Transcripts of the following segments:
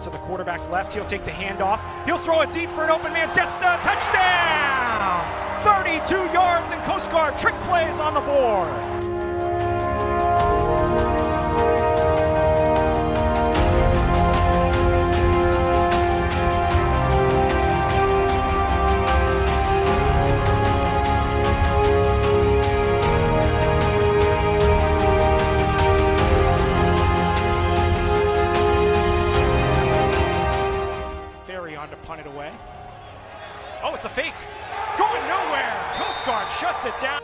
to the quarterback's left. He'll take the handoff. He'll throw it deep for an open man. Desta, touchdown! 32 yards, and Coast Guard trick plays on the board. To punt it away. Oh, it's a fake. Going nowhere. Coast Guard shuts it down.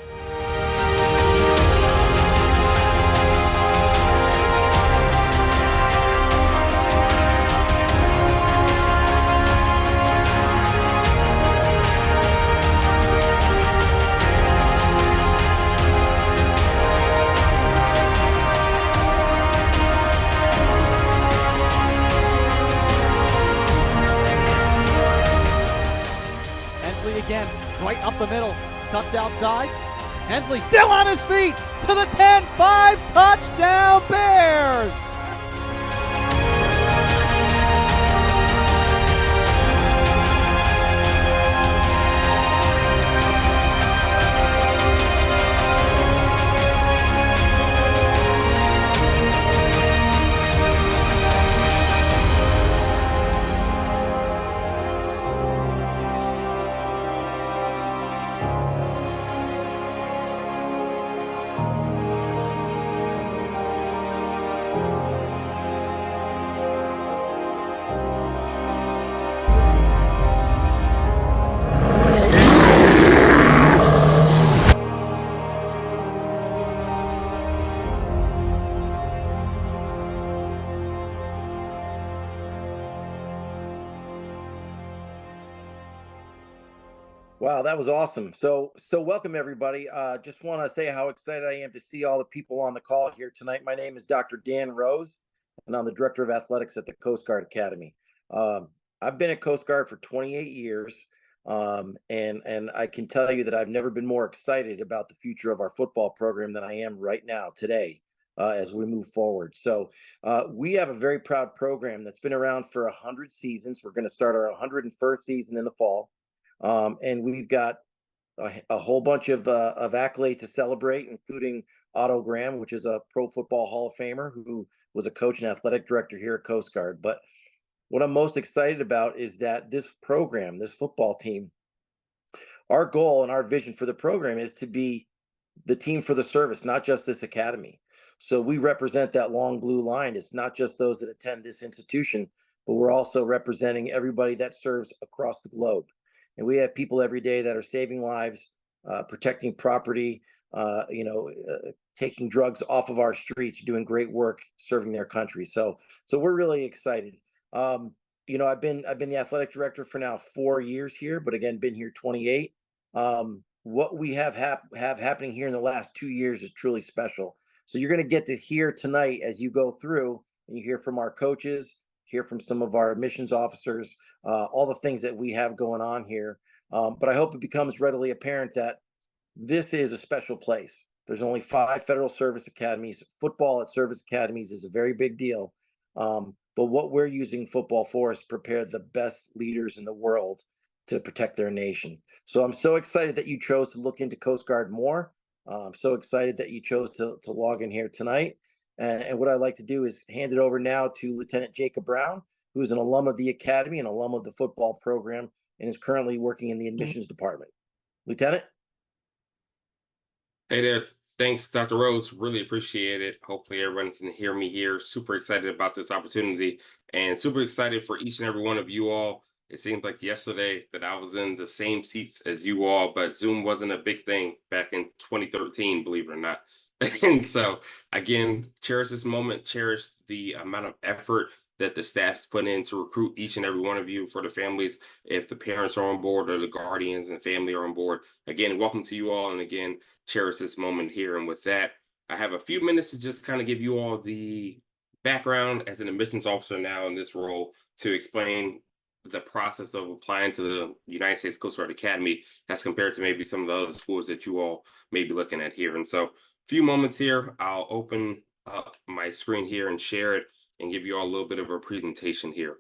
Again, right up the middle, cuts outside. Hensley still on his feet to the 10-5, touchdown Bears! Wow, that was awesome. So welcome everybody. Just want to say how excited I am to see all the people on the call here tonight. My name is Dr. Dan Rose, and I'm the Director of Athletics at the Coast Guard Academy. I've been at Coast Guard for 28 years, and I can tell you that I've never been more excited about the future of our football program than I am right now today as we move forward. So we have a very proud program that's been around for 100 seasons. We're going to start our 101st season in the fall. And we've got a whole bunch of accolades to celebrate, including Otto Graham, which is a Pro Football Hall of Famer who was a coach and athletic director here at Coast Guard. But what I'm most excited about is that this program, this football team, our goal and our vision for the program is to be the team for the service, not just this academy. So we represent that long blue line. It's not just those that attend this institution, but we're also representing everybody that serves across the globe. And we have people every day that are saving lives, protecting property, taking drugs off of our streets, doing great work, serving their country. So we're really excited. I've been the athletic director for now 4 years here, but again, been here 28. What we have happening here in the last 2 years is truly special. So you're going to get to hear tonight as you go through, and you hear from our coaches, hear from some of our admissions officers, all the things that we have going on here. But I hope it becomes readily apparent that this is a special place. There's only 5 federal service academies. Football at service academies is a very big deal. But what we're using football for is to prepare the best leaders in the world to protect their nation. So I'm so excited that you chose to look into Coast Guard more. I'm so excited that you chose to log in here tonight. And what I'd like to do is hand it over now to Lieutenant Jacob Brown, who is an alum of the Academy and alum of the football program, and is currently working in the admissions department. Lieutenant? Hey there. Thanks, Dr. Rose. Really appreciate it. Hopefully everyone can hear me here. Super excited about this opportunity and super excited for each and every one of you all. It seems like yesterday that I was in the same seats as you all, but Zoom wasn't a big thing back in 2013, believe it or not. And so, again, cherish this moment, cherish the amount of effort that the staff's put in to recruit each and every one of you for the families. If the parents are on board or the guardians and family are on board, again, welcome to you all. And again, cherish this moment here. And with that, I have a few minutes to just kind of give you all the background as an admissions officer now in this role to explain the process of applying to the United States Coast Guard Academy as compared to maybe some of the other schools that you all may be looking at here. And so, few moments here, I'll open up my screen here and share it and give you all a little bit of a presentation here.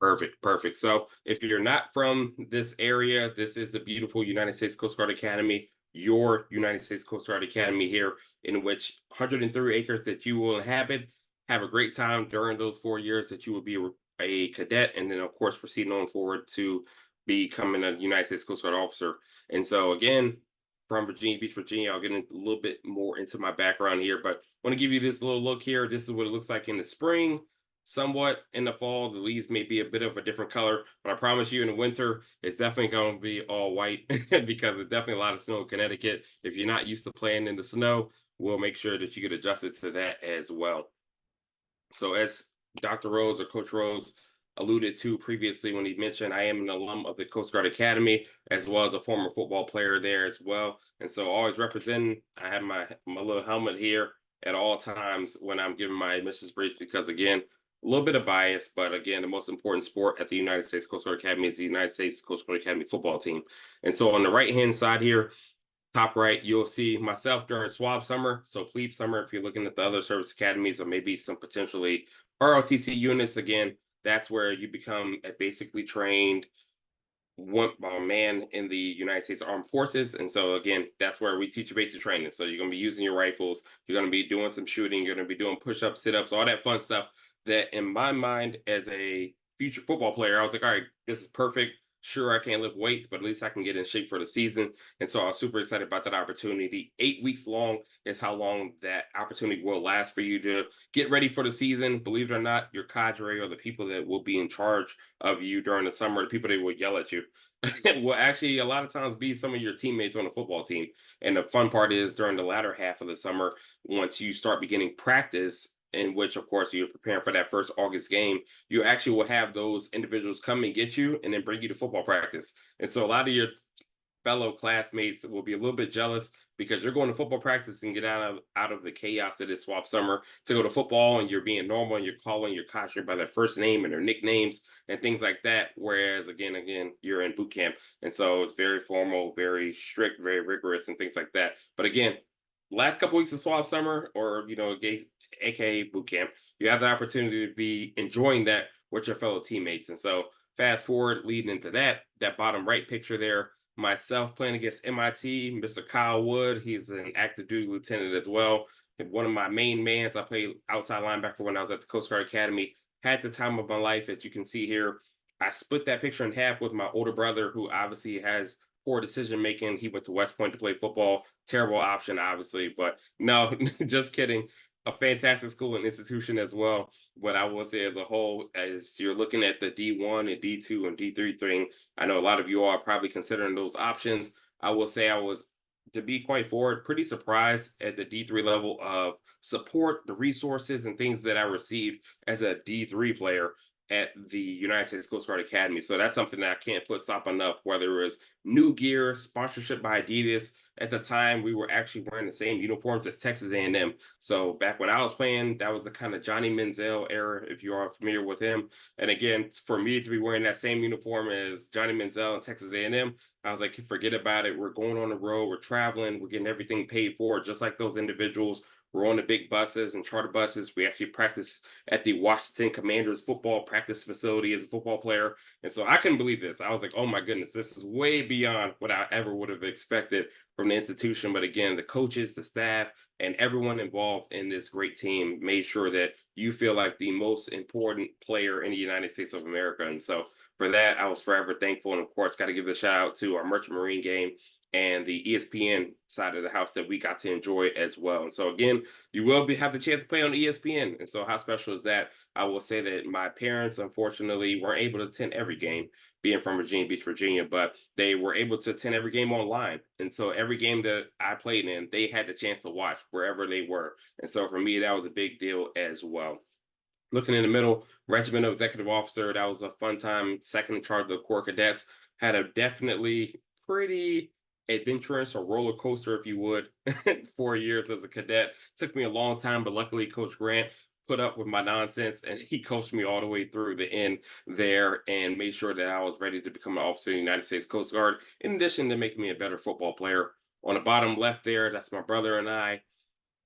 Perfect, perfect. So if you're not from this area, this is the beautiful United States Coast Guard Academy, your United States Coast Guard Academy here, in which 103 acres that you will inhabit. Have a great time during those 4 years that you will be a cadet, and then of course proceeding on forward to becoming a United States Coast Guard officer. And so again, from Virginia Beach, Virginia, I'll get a little bit more into my background here, but I want to give you this little look here. This is what it looks like in the spring. Somewhat in the fall, the leaves may be a bit of a different color, but I promise you in the winter, it's definitely going to be all white because there's definitely a lot of snow in Connecticut. If you're not used to playing in the snow, we'll make sure that you get adjusted to that as well. So as Dr. Rose or Coach Rose alluded to previously when he mentioned, I am an alum of the Coast Guard Academy, as well as a former football player there as well. And so always representing, I have my little helmet here at all times when I'm giving my admissions brief, because again, a little bit of bias, but again, the most important sport at the United States Coast Guard Academy is the United States Coast Guard Academy football team. And so on the right-hand side here, top right, you'll see myself during swab summer. So plebe summer, if you're looking at the other service academies or maybe some potentially ROTC units, again, that's where you become a basically trained one man in the United States Armed Forces. And so again, that's where we teach you basic training. So you're going to be using your rifles, you're going to be doing some shooting, you're going to be doing push-ups, sit-ups, all that fun stuff that in my mind as a future football player, I was like, all right, this is perfect. Sure, I can't lift weights, but at least I can get in shape for the season. And so I was super excited about that opportunity. 8 weeks long is how long that opportunity will last for you to get ready for the season. Believe it or not, your cadre or the people that will be in charge of you during the summer, the people that will yell at you, will actually a lot of times be some of your teammates on the football team. And the fun part is during the latter half of the summer, once you start beginning practice, in which of course you're preparing for that first August game, you actually will have those individuals come and get you and then bring you to football practice. And so a lot of your fellow classmates will be a little bit jealous because you're going to football practice and get out of the chaos that is swap summer to go to football, and you're being normal and you're calling your cadre by their first name and their nicknames and things like that. Whereas again, you're in boot camp. And so it's very formal, very strict, very rigorous and things like that. But again, last couple weeks of swap summer or, aka boot camp, you have the opportunity to be enjoying that with your fellow teammates. And so fast forward leading into that bottom right picture there, myself playing against MIT, Mr. Kyle Wood, he's an active duty lieutenant as well. And one of my main mans, I played outside linebacker when I was at the Coast Guard Academy, had the time of my life, as you can see here. I split that picture in half with my older brother, who obviously has poor decision making. He went to West Point to play football. Terrible option, obviously, but no, just kidding. A fantastic school and institution as well. But I will say, as a whole, as you're looking at the D1 and D2 and D3 thing, I know a lot of you are probably considering those options. I will say I was, to be quite forward, pretty surprised at the D3 level of support, the resources, and things that I received as a D3 player at the United States Coast Guard Academy. So that's something that I can't foot stop enough, whether it was new gear, sponsorship by Adidas. At the time, we were actually wearing the same uniforms as Texas A&M. So back when I was playing, that was the kind of Johnny Manziel era, if you are familiar with him. And again, for me to be wearing that same uniform as Johnny Manziel and Texas A&M, I was like, forget about it. We're going on the road. We're traveling. We're getting everything paid for, just like those individuals. We're on the big buses and charter buses. We actually practice at the Washington Commanders football practice facility as a football player. And so I couldn't believe this. I was like, oh my goodness, this is way beyond what I ever would have expected from the institution. But again, the coaches, the staff, and everyone involved in this great team made sure that you feel like the most important player in the United States of America. And so for that, I was forever thankful. And of course, got to give a shout out to our Merchant Marine game and the ESPN side of the house that we got to enjoy as well. And so again, you will have the chance to play on ESPN. And so how special is that? I will say that my parents, unfortunately, weren't able to attend every game, being from Virginia Beach, Virginia, but they were able to attend every game online. And so every game that I played in, they had the chance to watch wherever they were. And so for me, that was a big deal as well. Looking in the middle, regimental executive officer, that was a fun time. Second in charge of the Corps Cadets. Had a definitely pretty adventurous or roller coaster, if you would, 4 years as a cadet. Took me a long time, but luckily Coach Grant put up with my nonsense and he coached me all the way through the end there and made sure that I was ready to become an officer in the United States Coast Guard, in addition to making me a better football player. On the bottom left there, that's my brother and I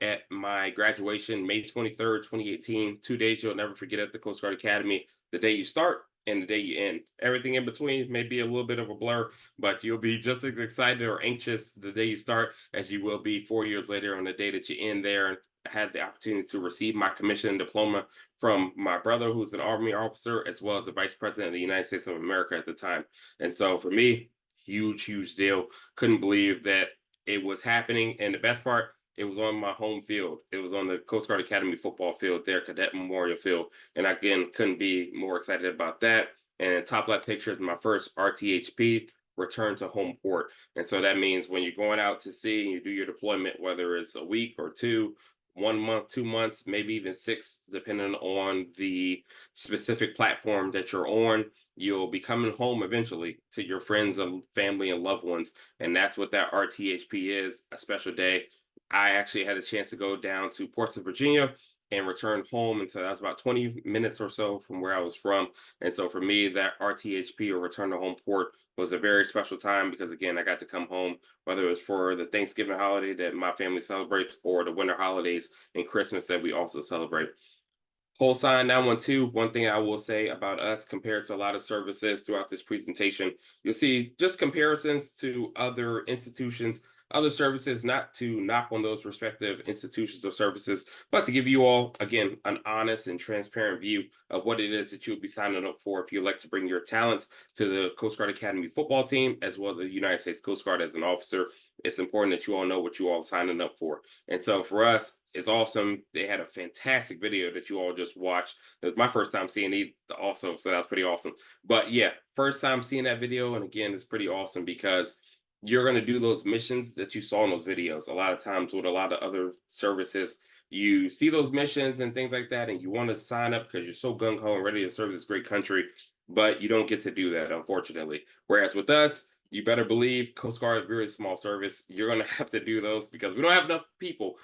at my graduation, May 23rd, 2018. 2 days you'll never forget at the Coast Guard Academy. The day you start and the day you end. Everything in between may be a little bit of a blur, but you'll be just as excited or anxious the day you start as you will be 4 years later on the day that you end there. And I had the opportunity to receive my commission and diploma from my brother, who's an Army officer, as well as the Vice President of the United States of America at the time. And so for me, huge, huge deal. Couldn't believe that it was happening. And the best part, it was on my home field. It was on the Coast Guard Academy football field there, Cadet Memorial Field. And again, couldn't be more excited about that. And top left picture is my first RTHP, return to home port. And so that means when you're going out to sea and you do your deployment, whether it's a week or two, 1 month, 2 months, maybe even six, depending on the specific platform that you're on, you'll be coming home eventually to your friends and family and loved ones. And that's what that RTHP is, a special day. I actually had a chance to go down to Portsmouth, Virginia, and return home. And so that was about 20 minutes or so from where I was from. And so for me, that RTHP, or return to home port, was a very special time because, again, I got to come home, whether it was for the Thanksgiving holiday that my family celebrates or the winter holidays and Christmas that we also celebrate. Whole sign 912. One thing I will say about us compared to a lot of services throughout this presentation, you'll see just comparisons to other institutions, other services, not to knock on those respective institutions or services, but to give you all, again, an honest and transparent view of what it is that you'll be signing up for if you elect to bring your talents to the Coast Guard Academy football team, as well as the United States Coast Guard as an officer. It's important that you all know what you all signing up for. And so for us, it's awesome. They had a fantastic video that you all just watched. It was my first time seeing it also, so that's pretty awesome. But yeah, first time seeing that video, and again, it's pretty awesome because you're going to do those missions that you saw in those videos. A lot of times with a lot of other services, you see those missions and things like that, and you want to sign up because you're so gung-ho and ready to serve this great country, but you don't get to do that, unfortunately. Whereas with us, you better believe Coast Guard is a very small service. You're going to have to do those because we don't have enough people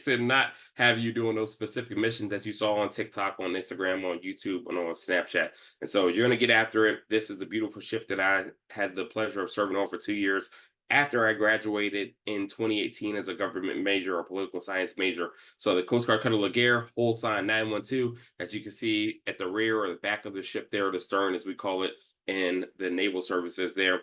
to not have you doing those specific missions that you saw on TikTok, on Instagram, on YouTube, and on Snapchat. And so you're going to get after it. This is a beautiful ship that I had the pleasure of serving on for 2 years after I graduated in 2018 as a government major or political science major. So the Coast Guard Cutter Laguerre, whole sign 912, as you can see at the rear or the back of the ship there, or the stern as we call it, in the naval services there.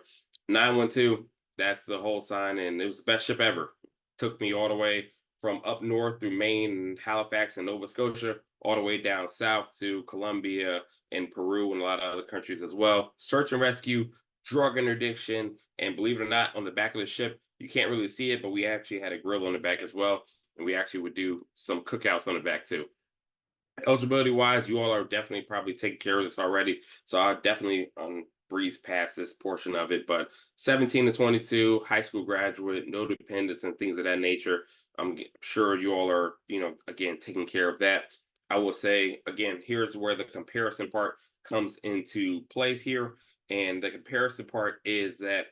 912, that's the whole sign, and it was the best ship ever. Took me all the way from up north through Maine and Halifax and Nova Scotia, all the way down south to Colombia and Peru and a lot of other countries as well. Search and rescue, drug interdiction, and believe it or not, on the back of the ship, you can't really see it, but we actually had a grill on the back as well, and we actually would do some cookouts on the back too. Eligibility wise, you all are definitely probably taking care of this already, so I'll definitely breeze past this portion of it. But 17 to 22, high school graduate, no dependents and things of that nature. I'm sure you all are, again, taking care of that. I will say, again, here's where the comparison part comes into play here. And the comparison part is that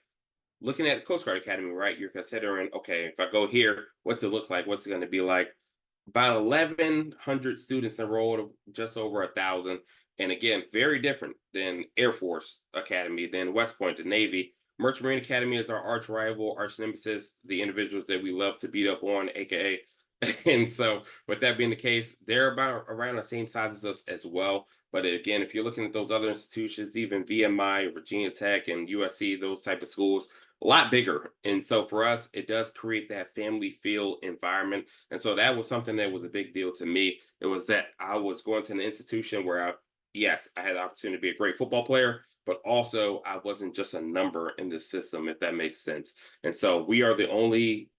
looking at Coast Guard Academy, right? You're considering, okay, if I go here, what's it look like? What's it going to be like? About 1,100 students enrolled, just over 1,000. And again, very different than Air Force Academy, than West Point, the Navy. Merchant Marine Academy is our arch rival, arch nemesis, the individuals that we love to beat up on, aka. And so, with that being the case, they're about around the same size as us as well. But again, if you're looking at those other institutions, even VMI, Virginia Tech, and USC, those type of schools, a lot bigger. And so for us, it does create that family feel environment. And so that was something that was a big deal to me. It was that I was going to an institution where yes, I had the opportunity to be a great football player, but also I wasn't just a number in the system, if that makes sense. And so we are the only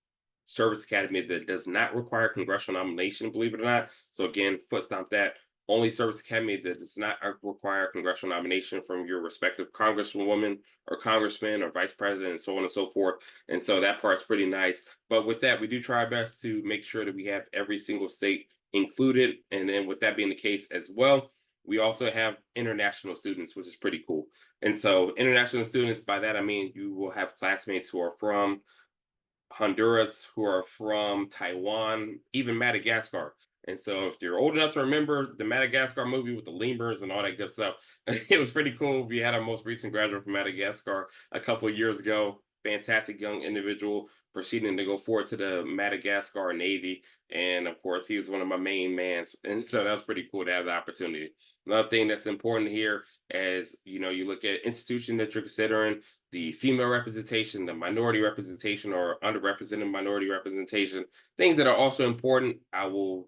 service academy that does not require congressional nomination, believe it or not. So again, foot stomp that. Only service academy that does not require congressional nomination from your respective congresswoman or congressman or vice president and so on and so forth. And so that part's pretty nice. But with that, we do try our best to make sure that we have every single state included. And then with that being the case as well, we also have international students, which is pretty cool. And so international students, by that I mean you will have classmates who are from Honduras, who are from Taiwan, even Madagascar. And so if you're old enough to remember the Madagascar movie with the lemurs and all that good stuff, it was pretty cool. We had our most recent graduate from Madagascar a couple of years ago. Fantastic young individual proceeding to go forward to the Madagascar Navy. And of course, he was one of my main mans. And so that was pretty cool to have the opportunity. Another thing that's important here is, you look at institution that you're considering, the female representation, the minority representation, or underrepresented minority representation, things that are also important. I will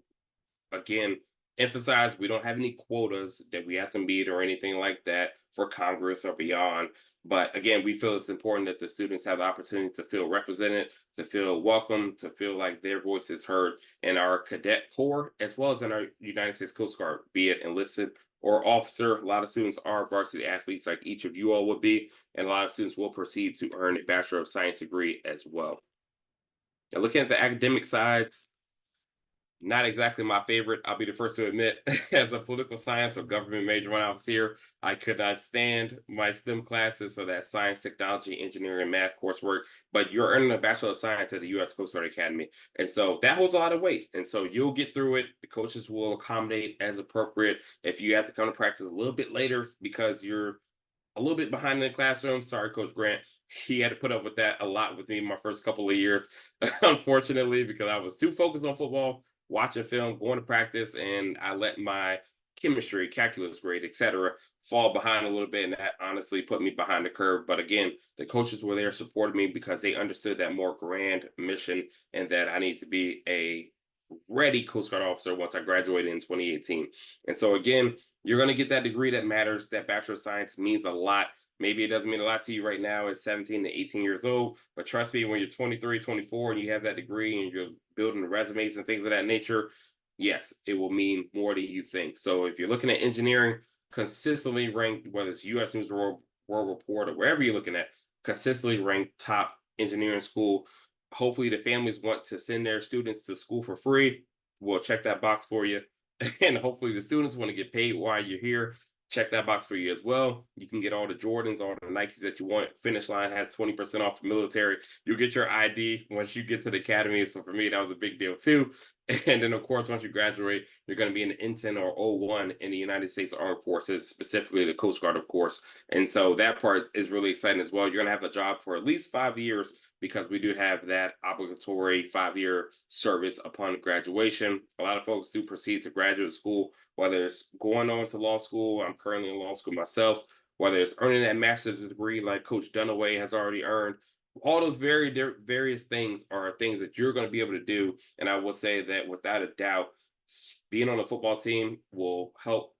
again emphasize we don't have any quotas that we have to meet or anything like that for Congress or beyond. But again, we feel it's important that the students have the opportunity to feel represented, to feel welcome, to feel like their voice is heard in our cadet corps, as well as in our United States Coast Guard, be it enlisted or officer. A lot of students are varsity athletes, like each of you all would be, and a lot of students will proceed to earn a Bachelor of Science degree as well. Now, looking at the academic sides, not exactly my favorite. I'll be the first to admit, as a political science or government major when I was here, I could not stand my STEM classes, so that science, technology, engineering, and math coursework. But you're earning a Bachelor of Science at the U.S. Coast Guard Academy. And so that holds a lot of weight. And so you'll get through it. The coaches will accommodate as appropriate. If you have to come to practice a little bit later because you're a little bit behind in the classroom. Sorry, Coach Grant. He had to put up with that a lot with me my first couple of years, unfortunately, because I was too focused on football, watching film, going to practice, and I let my chemistry, calculus grade, etc., fall behind a little bit, and that honestly put me behind the curve. But again, the coaches were there supporting me because they understood that more grand mission and that I need to be a ready Coast Guard officer once I graduated in 2018. And so again, you're going to get that degree that matters. That Bachelor of Science means a lot. Maybe it doesn't mean a lot to you right now at 17 to 18 years old, but trust me, when you're 23, 24, and you have that degree and you're building resumes and things of that nature, yes, it will mean more than you think. So if you're looking at engineering, consistently ranked, whether it's US News World Report or wherever you're looking at, consistently ranked top engineering school. Hopefully the families want to send their students to school for free. We'll check that box for you. And hopefully the students want to get paid while you're here. Check that box for you as well. You can get all the Jordans, all the Nikes that you want. Finish Line has 20% off for military. You'll get your ID once you get to the academy. So for me, that was a big deal too. And then, of course, once you graduate, you're going to be an N10 or O1 in the United States Armed Forces, specifically the Coast Guard, of course. And so that part is really exciting as well. You're going to have a job for at least 5 years because we do have that obligatory 5-year service upon graduation. A lot of folks do proceed to graduate school, whether it's going on to law school. I'm currently in law school myself. Whether it's earning that master's degree like Coach Dunaway has already earned, all those various things are things that you're going to be able to do. And I will say that without a doubt, being on a football team will help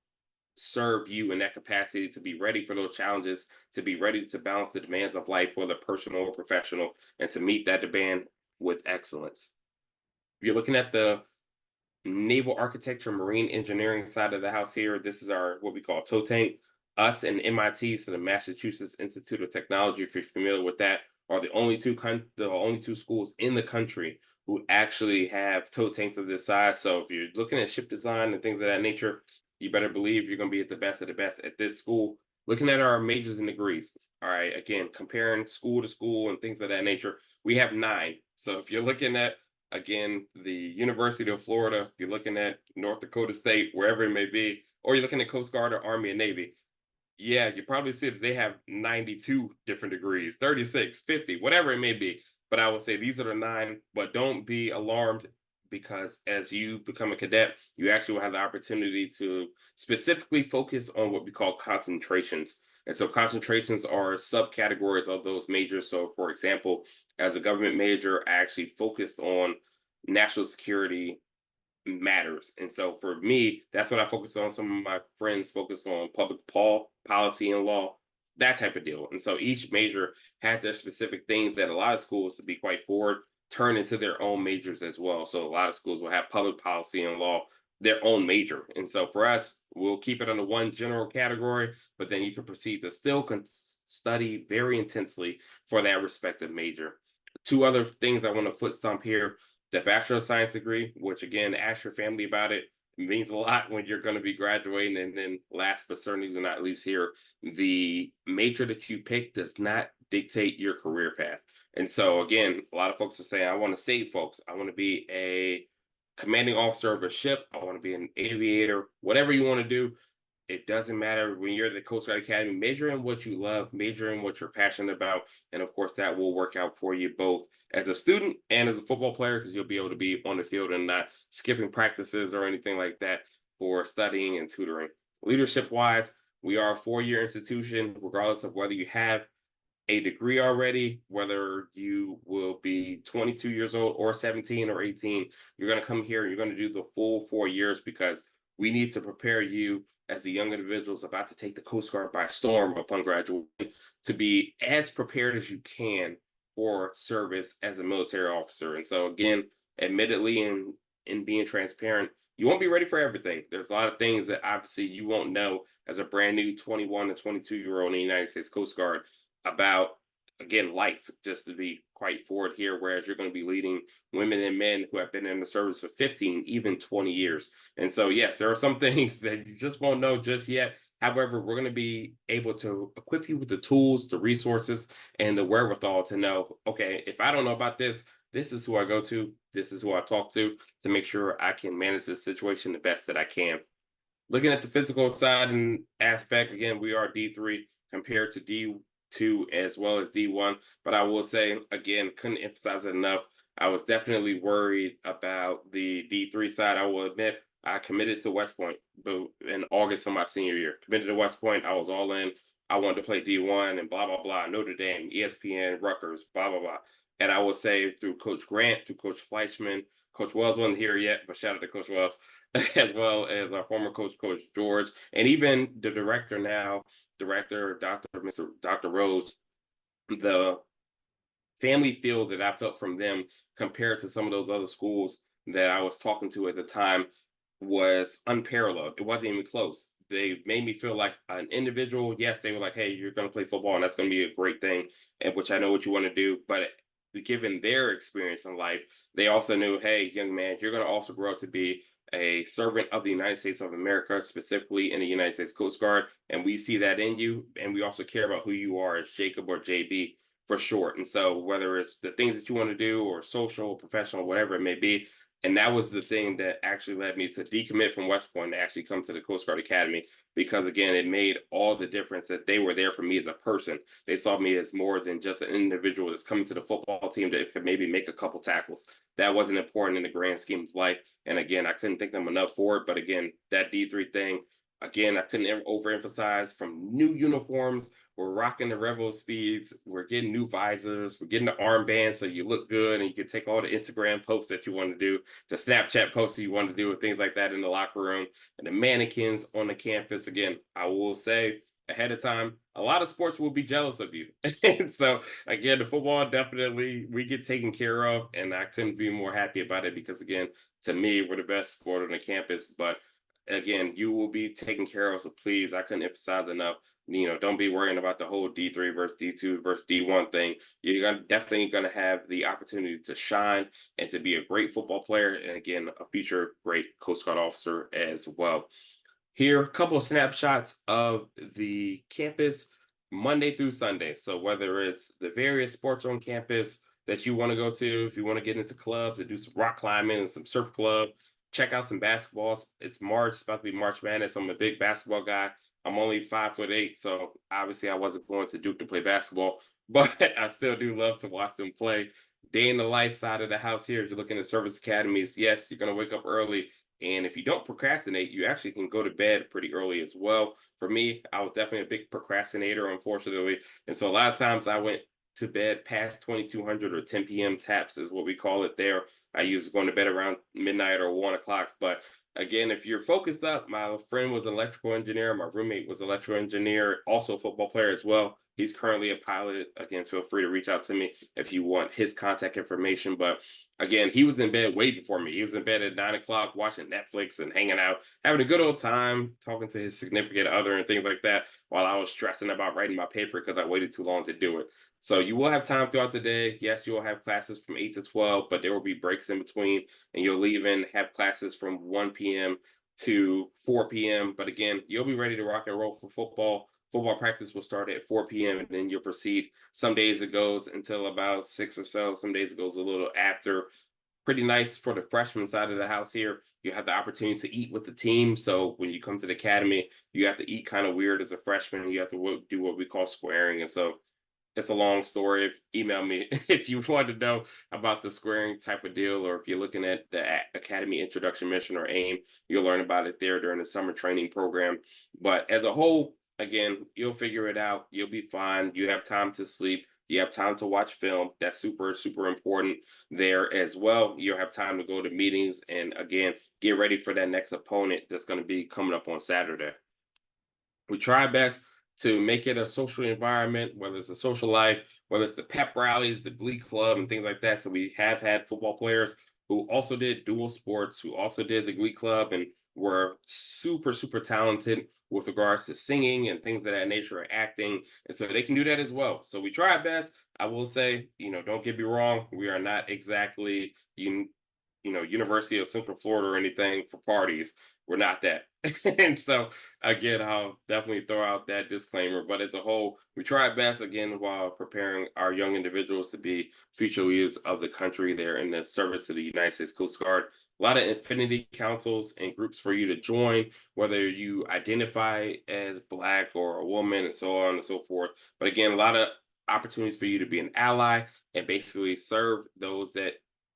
serve you in that capacity to be ready for those challenges, to be ready to balance the demands of life, whether personal or professional, and to meet that demand with excellence. If you're looking at the naval architecture, marine engineering side of the house here, this is our what we call tow tank. Us and MIT, so the Massachusetts Institute of Technology, if you're familiar with that, are the only two schools in the country who actually have tow tanks of this size. So if you're looking at ship design and things of that nature, you better believe you're going to be at the best of the best at this school. Looking at our majors and degrees, all right, again, comparing school to school and things of that nature, we have 9. So if you're looking at, again, the University of Florida, if you're looking at North Dakota State, wherever it may be, or you're looking at Coast Guard or Army and Navy, yeah, you probably see that they have 92 different degrees, 36, 50, whatever it may be. But I would say these are the 9, but don't be alarmed because as you become a cadet, you actually will have the opportunity to specifically focus on what we call concentrations. And so concentrations are subcategories of those majors. So for example, as a government major, I actually focused on national security matters. And so for me, that's what I focus on. Some of my friends focus on public policy and law, that type of deal. And so each major has their specific things that a lot of schools, to be quite forward, turn into their own majors as well. So a lot of schools will have public policy and law, their own major. And so for us, we'll keep it under one general category, but then you can proceed to still study very intensely for that respective major. 2 other things I want to foot stomp here: the Bachelor of Science degree, which again, ask your family about it. It means a lot when you're going to be graduating. And then last but certainly not least here, the major that you pick does not dictate your career path. And so again, a lot of folks are saying, I want to save folks. I want to be a commanding officer of a ship. I want to be an aviator, whatever you want to do. It doesn't matter when you're at the Coast Guard Academy. Major in what you love, major in what you're passionate about, and of course that will work out for you both as a student and as a football player, because you'll be able to be on the field and not skipping practices or anything like that for studying and tutoring. Leadership wise, we are a 4-year institution, regardless of whether you have a degree already, whether you will be 22 years old or 17 or 18, you're going to come here and you're going to do the full 4 years because we need to prepare you as the young individuals about to take the Coast Guard by storm upon graduation to be as prepared as you can for service as a military officer. And so, again, admittedly, in being transparent, you won't be ready for everything. There's a lot of things that obviously you won't know as a brand new 21 to 22-year-old in the United States Coast Guard about, again, life, just to be quite forward here, whereas you're going to be leading women and men who have been in the service for 15, even 20 years. And so, yes, there are some things that you just won't know just yet. However, we're going to be able to equip you with the tools, the resources, and the wherewithal to know, okay, if I don't know about this, this is who I go to, this is who I talk to make sure I can manage this situation the best that I can. Looking at the physical side and aspect, again, we are D3 compared to D2 as well as D1. But I will say, again, couldn't emphasize it enough. I was definitely worried about the D3 side. I will admit, I committed to West Point in August of my senior year. Committed to West Point. I was all in. I wanted to play D1 and blah, blah, blah. Notre Dame, ESPN, Rutgers, blah, blah, blah. And I will say through Coach Grant, through Coach Fleischman, Coach Wells wasn't here yet, but shout out to Coach Wells. As well as our former coach, Coach George, and even the director now, director Dr. Rose, the family feel that I felt from them compared to some of those other schools that I was talking to at the time was unparalleled. It wasn't even close. They made me feel like an individual. Yes, they were like, hey, you're going to play football and that's going to be a great thing, and which I know what you want to do. But given their experience in life, they also knew, hey, young man, you're going to also grow up to be a servant of the United States of America, specifically in the United States Coast Guard. And we see that in you. And we also care about who you are as Jacob or JB for short. And so whether it's the things that you want to do or social, professional, whatever it may be, and that was the thing that actually led me to decommit from West Point and actually come to the Coast Guard Academy, because again, it made all the difference that they were there for me as a person. They saw me as more than just an individual that's coming to the football team that could maybe make a couple tackles. That wasn't important in the grand scheme of life. And again, I couldn't thank them enough for it. But again, that D3 thing, again, I couldn't overemphasize, from new uniforms. We're rocking the Rebel speeds. We're getting new visors. We're getting the armbands so you look good and you can take all the Instagram posts that you want to do, the Snapchat posts that you want to do, and things like that in the locker room, and the mannequins on the campus. Again, I will say ahead of time, a lot of sports will be jealous of you. And so, again, the football definitely we get taken care of, and I couldn't be more happy about it because, again, to me, we're the best sport on the campus. But again, you will be taken care of. So please, I couldn't emphasize enough. Don't be worrying about the whole D3 versus D2 versus D1 thing. Definitely going to have the opportunity to shine and to be a great football player. And again, a future great Coast Guard officer as well. Here, a couple of snapshots of the campus Monday through Sunday. So whether it's the various sports on campus that you want to go to, if you want to get into clubs and do some rock climbing and some surf club, check out some basketball. It's March, it's about to be March Madness. I'm a big basketball guy. I'm only 5'8", so obviously I wasn't going to Duke to play basketball, but I still do love to watch them play. Day in the life side of the house here, if you're looking at service academies, yes, you're going to wake up early. And if you don't procrastinate, you actually can go to bed pretty early as well. For me, I was definitely a big procrastinator, unfortunately. And so a lot of times I went to bed past 2200 or 10 p.m. taps is what we call it there. I used going to bed around midnight or 1 o'clock. But again, if you're focused up, my friend was an electrical engineer. My roommate was an electrical engineer, also a football player as well. He's currently a pilot. Again, feel free to reach out to me if you want his contact information. But again, he was in bed way before me. He was in bed at 9 o'clock watching Netflix and hanging out, having a good old time, talking to his significant other and things like that, while I was stressing about writing my paper because I waited too long to do it. So you will have time throughout the day. Yes, you will have classes from 8 to 12, but there will be breaks in between, and you'll even have classes from 1 p.m. to 4 p.m. But again, you'll be ready to rock and roll for football. Football practice will start at 4 p.m. and then you'll proceed. Some days it goes until about 6 or so. Some days it goes a little after. Pretty nice for the freshman side of the house here. You have the opportunity to eat with the team. So when you come to the academy, you have to eat kind of weird as a freshman. You have to do what we call squaring. And so it's a long story. Email me if you want to know about the squaring type of deal, or if you're looking at the Academy Introduction Mission or AIM, you'll learn about it there during the summer training program. But as a whole, again, you'll figure it out. You'll be fine. You have time to sleep. You have time to watch film. That's super, super important there as well. You'll have time to go to meetings and, again, get ready for that next opponent that's going to be coming up on Saturday. We try best to make it a social environment, whether it's a social life, whether it's the pep rallies, the glee club, and things like that. So we have had football players who also did dual sports, who also did the glee club, and were super, super talented with regards to singing and things of that nature, or acting. And so they can do that as well. So we try our best. I will say, don't get me wrong, we are not exactly University of Central Florida or anything for parties. We're not that. And so again, I'll definitely throw out that disclaimer. But as a whole, we try our best again while preparing our young individuals to be future leaders of the country. They're in the service of the United States Coast Guard. A lot of affinity councils and groups for you to join, whether you identify as Black or a woman, and so on and so forth. But again, a lot of opportunities for you to be an ally and basically serve those that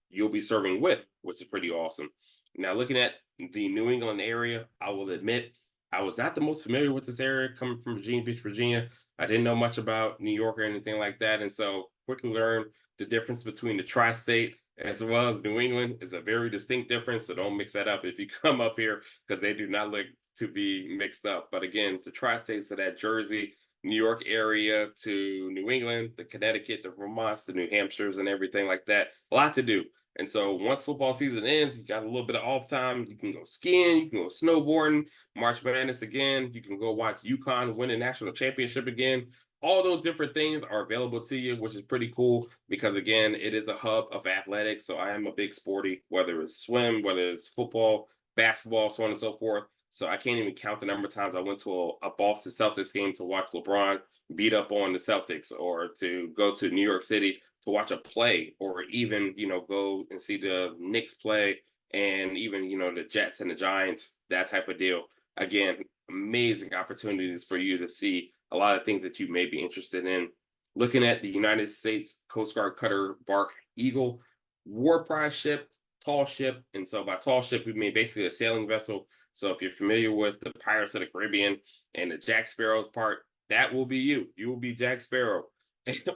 you'll be serving with, which is pretty awesome. Now, looking at the New England area, I will admit I was not the most familiar with this area coming from Virginia Beach, Virginia. I didn't know much about New York or anything like that. And so quickly learned the difference between the tri-state as well as New England is a very distinct difference. So don't mix that up if you come up here, because they do not look to be mixed up. But again, the tri-state, so that Jersey, New York area to New England, the Connecticut, the Vermonts, the New Hampshires, and everything like that. A lot to do. And so once football season ends, you got a little bit of off time. You can go skiing, you can go snowboarding, March Madness again. You can go watch UConn win a national championship again. All those different things are available to you, which is pretty cool because, again, it is a hub of athletics. So I am a big sporty, whether it's swim, whether it's football, basketball, so on and so forth. So I can't even count the number of times I went to a Boston Celtics game to watch LeBron beat up on the Celtics, or to go to New York City to watch a play, or even, go and see the Knicks play, and even, the Jets and the Giants, that type of deal. Again, amazing opportunities for you to see a lot of things that you may be interested in. Looking at the United States Coast Guard Cutter Bark Eagle, war prize ship, tall ship. And so by tall ship, we mean basically a sailing vessel. So if you're familiar with the Pirates of the Caribbean and the Jack Sparrow's part, that will be you. You will be Jack Sparrow,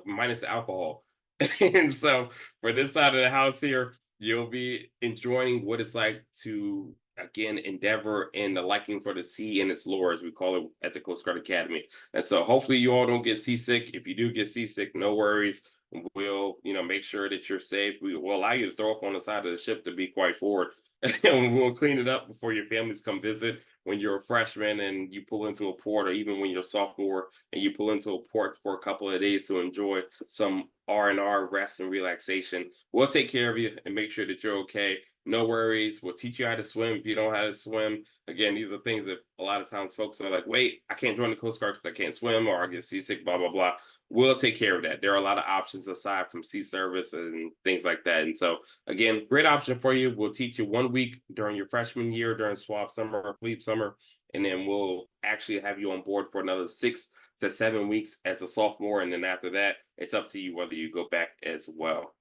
minus the alcohol. And so for this side of the house here, you'll be enjoying what it's like to, again, endeavor in the liking for the sea and its lore, as we call it at the Coast Guard Academy. And so hopefully you all don't get seasick. If you do get seasick, no worries. We'll, make sure that you're safe. We will allow you to throw up on the side of the ship, to be quite forward. And we'll clean it up before your families come visit when you're a freshman and you pull into a port, or even when you're a sophomore and you pull into a port for a couple of days to enjoy some R&R, rest and relaxation. We'll take care of you and make sure that you're okay. No worries. We'll teach you how to swim if you don't know how to swim. Again, these are things that a lot of times folks are like, wait, I can't join the Coast Guard because I can't swim, or I get seasick, blah, blah, blah. We'll take care of that. There are a lot of options aside from sea service and things like that. And so, again, great option for you. We'll teach you 1 week during your freshman year, during swap summer or fleet summer, and then we'll actually have you on board for another 6 to 7 weeks as a sophomore. And then after that, it's up to you whether you go back as well.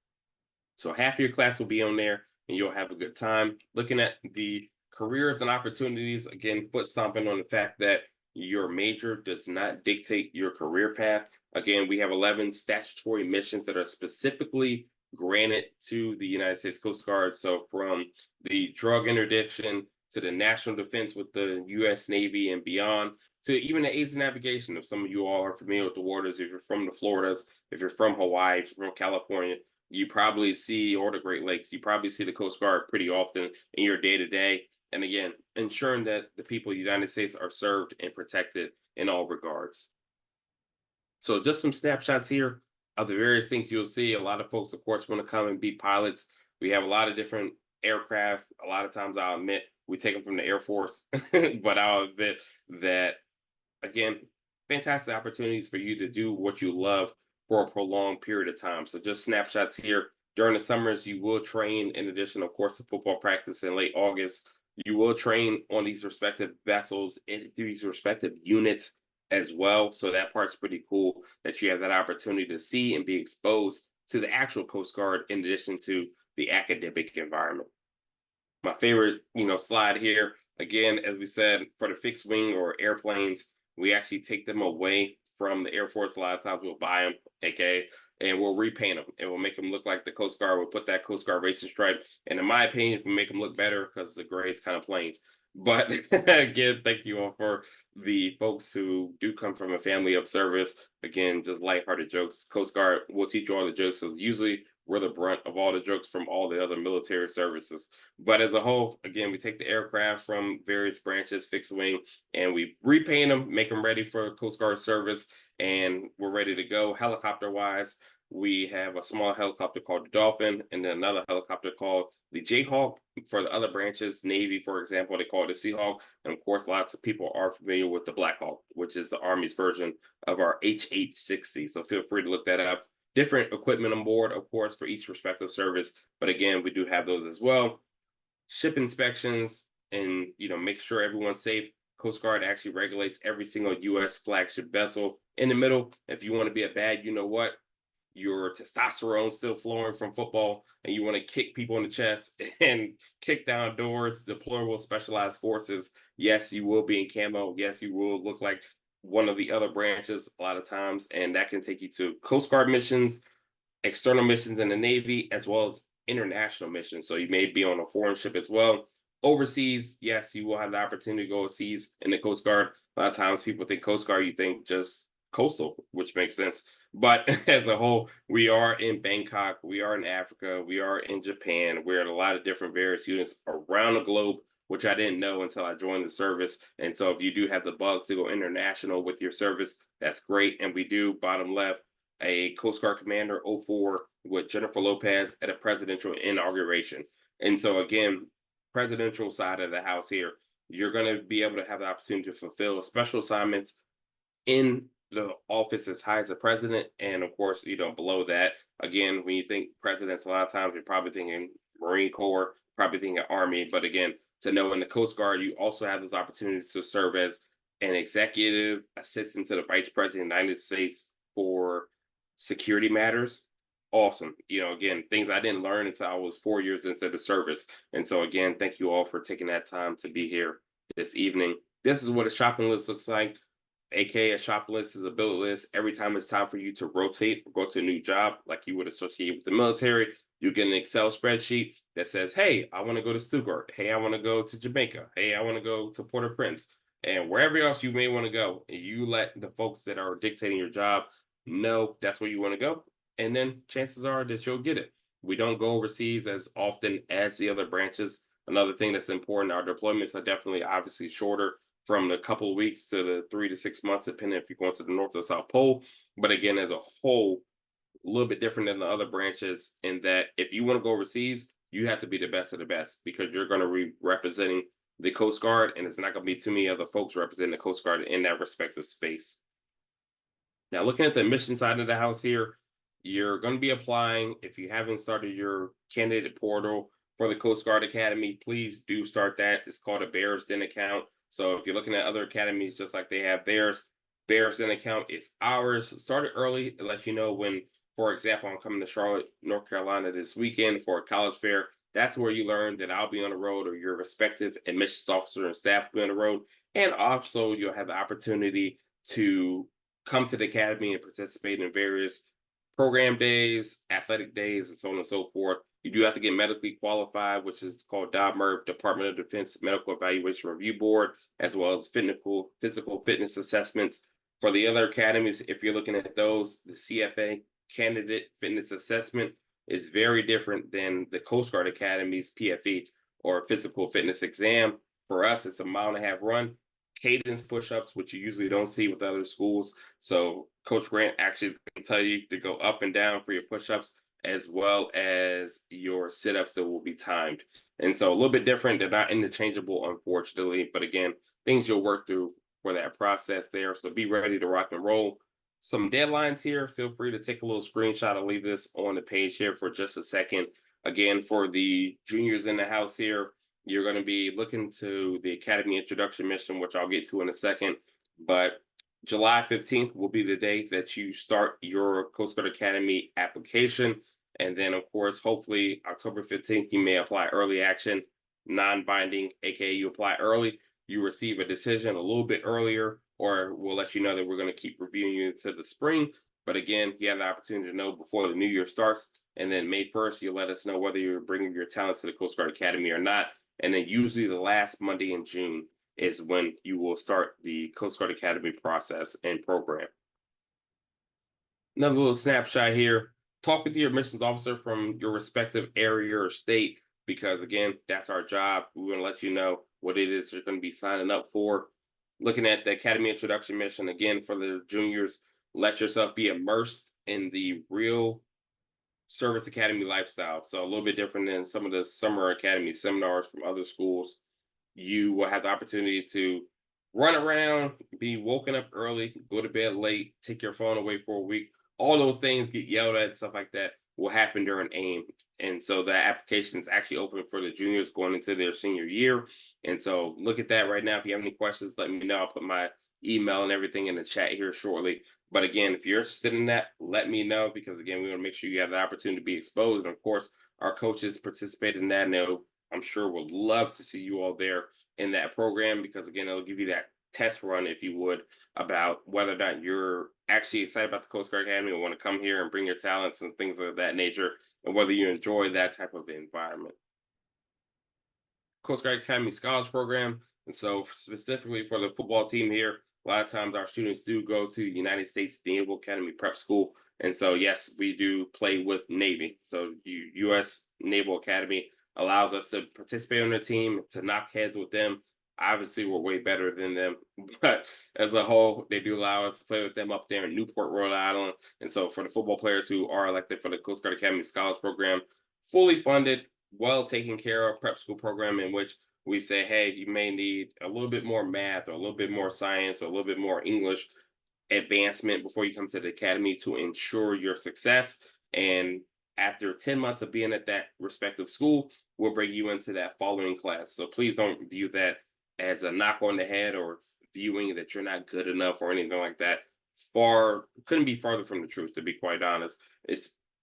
So half of your class will be on there and you'll have a good time. Looking at the careers and opportunities, again, foot stomping on the fact that your major does not dictate your career path. Again, we have 11 statutory missions that are specifically granted to the United States Coast Guard. So from the drug interdiction to the national defense with the U.S. Navy and beyond, to even the aids and navigation. If some of you all are familiar with the waters, if you're from the Floridas, if you're from Hawaii, if you're from California, you probably see, or the Great Lakes, you probably see the Coast Guard pretty often in your day-to-day. And again, ensuring that the people of the United States are served and protected in all regards. So just some snapshots here of the various things you'll see. A lot of folks, of course, want to come and be pilots. We have a lot of different aircraft. A lot of times, I'll admit, we take them from the Air Force, but I'll admit that, again, fantastic opportunities for you to do what you love for a prolonged period of time. So just snapshots here. During the summers, you will train, in addition, of course, to football practice in late August. You will train on these respective vessels, in these respective units as well. So that part's pretty cool that you have that opportunity to see and be exposed to the actual Coast Guard in addition to the academic environment. My favorite, slide here, again, as we said, for the fixed wing or airplanes, we actually take them away from the Air Force. A lot of times we'll buy them, aka, and we'll repaint them and we'll make them look like the Coast Guard. We'll put that Coast Guard racing stripe, and in my opinion, we make them look better because the gray is kind of plain. But again, thank you all for the folks who do come from a family of service. Again, just lighthearted jokes. Coast Guard will teach you all the jokes because usually we're the brunt of all the jokes from all the other military services. But as a whole, again, we take the aircraft from various branches, fixed wing, and we repaint them, make them ready for Coast Guard service, and we're ready to go. Helicopter wise, we have a small helicopter called the Dolphin, and then another helicopter called the Jayhawk. For the other branches, Navy, for example, they call it the Seahawk. And of course, lots of people are familiar with the Black Hawk, which is the Army's version of our H-860. So feel free to look that up. Different equipment on board, of course, for each respective service. But again, we do have those as well. Ship inspections and make sure everyone's safe. Coast Guard actually regulates every single U.S. flagship vessel. In the middle, if you want to be a bad, your testosterone still flowing from football, and you want to kick people in the chest and kick down doors, deployable specialized forces. Yes, you will be in camo. Yes, you will look like one of the other branches a lot of times, and that can take you to Coast Guard missions, external missions in the Navy, as well as international missions. So you may be on a foreign ship as well. Overseas, yes, you will have the opportunity to go overseas in the Coast Guard. A lot of times people think Coast Guard, you think just coastal, which makes sense. But as a whole, we are in Bangkok, we are in Africa, we are in Japan, we're in a lot of different various units around the globe, which I didn't know until I joined the service. And so if you do have the bug to go international with your service, that's great. And we do, bottom left, a Coast Guard Commander 04 with Jennifer Lopez at a presidential inauguration. And so again, presidential side of the house here, you're going to be able to have the opportunity to fulfill special assignments in the office as high as the president, and of course, below that. Again, when you think presidents, a lot of times you're probably thinking Marine Corps, probably thinking Army. But again, to know in the Coast Guard, you also have those opportunities to serve as an executive assistant to the Vice President of the United States for security matters. Awesome. Again, things I didn't learn until I was 4 years into the service. And so again, thank you all for taking that time to be here this evening. This is what a shopping list looks like. AKA a shop list is a billet list. Every time it's time for you to rotate or go to a new job, like you would associate with the military, you get an Excel spreadsheet that says, hey, I want to go to Stuttgart. Hey, I want to go to Jamaica. Hey, I want to go to Port-au-Prince. And wherever else you may want to go, and you let the folks that are dictating your job know that's where you want to go. And then chances are that you'll get it. We don't go overseas as often as the other branches. Another thing that's important, our deployments are definitely obviously shorter, from the couple of weeks to the 3 to 6 months, depending if you're going to the North or South Pole. But again, as a whole, a little bit different than the other branches in that if you want to go overseas, you have to be the best of the best because you're going to be representing the Coast Guard, and it's not going to be too many other folks representing the Coast Guard in that respective space. Now, looking at the mission side of the house here, you're going to be applying. If you haven't started your candidate portal for the Coast Guard Academy, please do start that. It's called a Bears Den account. So if you're looking at other academies, just like they have theirs, Bears Den account, it's ours. Started early. It lets you know when, for example, I'm coming to Charlotte, North Carolina this weekend for a college fair. That's where you learn that I'll be on the road, or your respective admissions officer and staff will be on the road. And also you'll have the opportunity to come to the academy and participate in various program days, athletic days, and so on and so forth. You do have to get medically qualified, which is called DOMER, Department of Defense Medical Evaluation Review Board, as well as physical fitness assessments. For the other academies, if you're looking at those, the CFA, Candidate Fitness Assessment, is very different than the Coast Guard Academy's PFE, or Physical Fitness Exam. For us, it's a 1.5 mile run, cadence push-ups, which you usually don't see with other schools. So Coach Grant actually is going to tell you to go up and down for your push-ups, as well as your sit-ups that will be timed. And so a little bit different. They're not interchangeable, unfortunately. But again, things you'll work through for that process there. So be ready to rock and roll. Some deadlines here. Feel free to take a little screenshot. I'll leave this on the page here for just a second. Again, for the juniors in the house here, you're going to be looking to the Academy Introduction Mission, which I'll get to in a second. But July 15th will be the day that you start your Coast Guard Academy application. And then, of course, hopefully October 15th, you may apply early action, non-binding, aka you apply early, you receive a decision a little bit earlier, or we'll let you know that we're going to keep reviewing you to the spring. But again, you have the opportunity to know before the new year starts. And then May 1st, you'll let us know whether you're bringing your talents to the Coast Guard Academy or not. And then usually the last Monday in June is when you will start the Coast Guard Academy process and program. Another little snapshot here. Talk with your admissions officer from your respective area or state, because again, that's our job. We want to let you know what it is you're going to be signing up for. Looking at the Academy Introduction Mission, again, for the juniors, let yourself be immersed in the real service academy lifestyle. So a little bit different than some of the summer academy seminars from other schools. You will have the opportunity to run around, be woken up early, go to bed late, take your phone away for a week. All those things, get yelled at, stuff like that, will happen during AIM. And so the application is actually open for the juniors going into their senior year. And so look at that right now. If you have any questions, let me know. I'll put my email and everything in the chat here shortly. But again, if you're interested in that, let me know, because again, we want to make sure you have the opportunity to be exposed. And of course, our coaches participate in that, and I'm sure would love to see you all there in that program, because again, it'll give you that test run, if you would, about whether or not you're actually excited about the Coast Guard Academy and want to come here and bring your talents and things of that nature, and whether you enjoy that type of environment. Coast Guard Academy Scholars Program. And so specifically for the football team here, a lot of times our students do go to United States Naval Academy Prep School. And so, yes, we do play with Navy. So U.S. Naval Academy allows us to participate on the team, to knock heads with them. Obviously, we're way better than them, but as a whole, they do allow us to play with them up there in Newport, Rhode Island. And so for the football players who are elected for the Coast Guard Academy Scholars Program, fully funded, well taken care of prep school program, in which we say, hey, you may need a little bit more math or a little bit more science or a little bit more English advancement before you come to the academy to ensure your success. And after 10 months of being at that respective school, we'll bring you into that following class. So please don't view that as a knock on the head or viewing that you're not good enough or anything like that. Couldn't be farther from the truth, to be quite honest.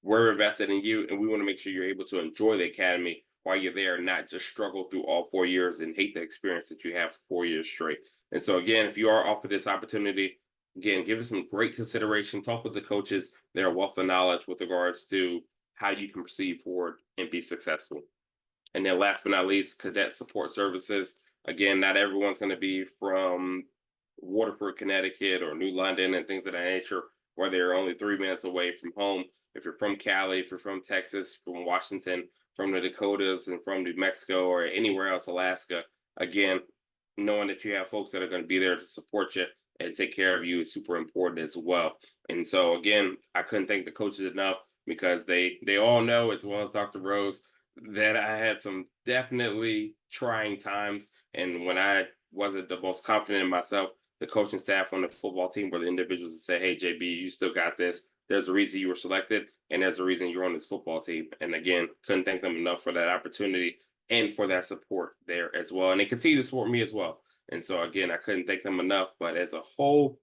We're invested in you, and we want to make sure you're able to enjoy the academy while you're there, not just struggle through all 4 years and hate the experience that you have for 4 years straight. And so again, if you are offered this opportunity, again, give it some great consideration. Talk with the coaches. They're a wealth of knowledge with regards to how you can proceed forward and be successful. And then last but not least, cadet support services. Again, not everyone's going to be from Waterford, Connecticut, or New London and things of that nature, where they're only 3 minutes away from home. If you're from Cali, if you're from Texas, from Washington, from the Dakotas, and from New Mexico, or anywhere else, Alaska, again, knowing that you have folks that are going to be there to support you and take care of you is super important as well. And so again, I couldn't thank the coaches enough, because they all know, as well as Dr. Rose, that I had some definitely trying times. And when I wasn't the most confident in myself, the coaching staff on the football team were the individuals that say, hey, JB, you still got this. There's a reason you were selected, and there's a reason you're on this football team. And again, couldn't thank them enough for that opportunity and for that support there as well. And they continue to support me as well. And so again, I couldn't thank them enough. But as a whole,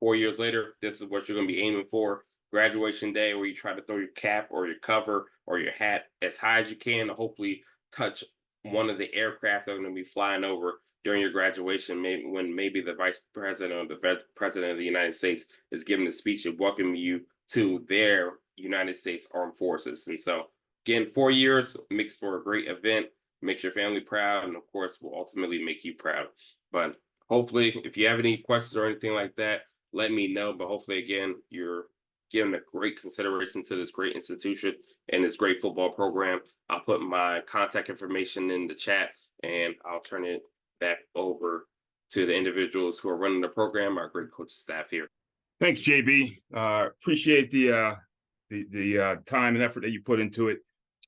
4 years later, this is what you're going to be aiming for. Graduation day, where you try to throw your cap or your cover or your hat as high as you can to hopefully touch one of the aircraft that are going to be flying over during your graduation, when maybe the vice president or the president of the United States is giving the speech and welcoming you to their United States Armed Forces. And so again, 4 years makes for a great event, makes your family proud, and of course will ultimately make you proud. But hopefully, if you have any questions or anything like that, let me know. But hopefully, again, you're giving a great consideration to this great institution and this great football program. I'll put my contact information in the chat, and I'll turn it back over to the individuals who are running the program, our great coaching staff here. Thanks, JB. Appreciate the time and effort that you put into it.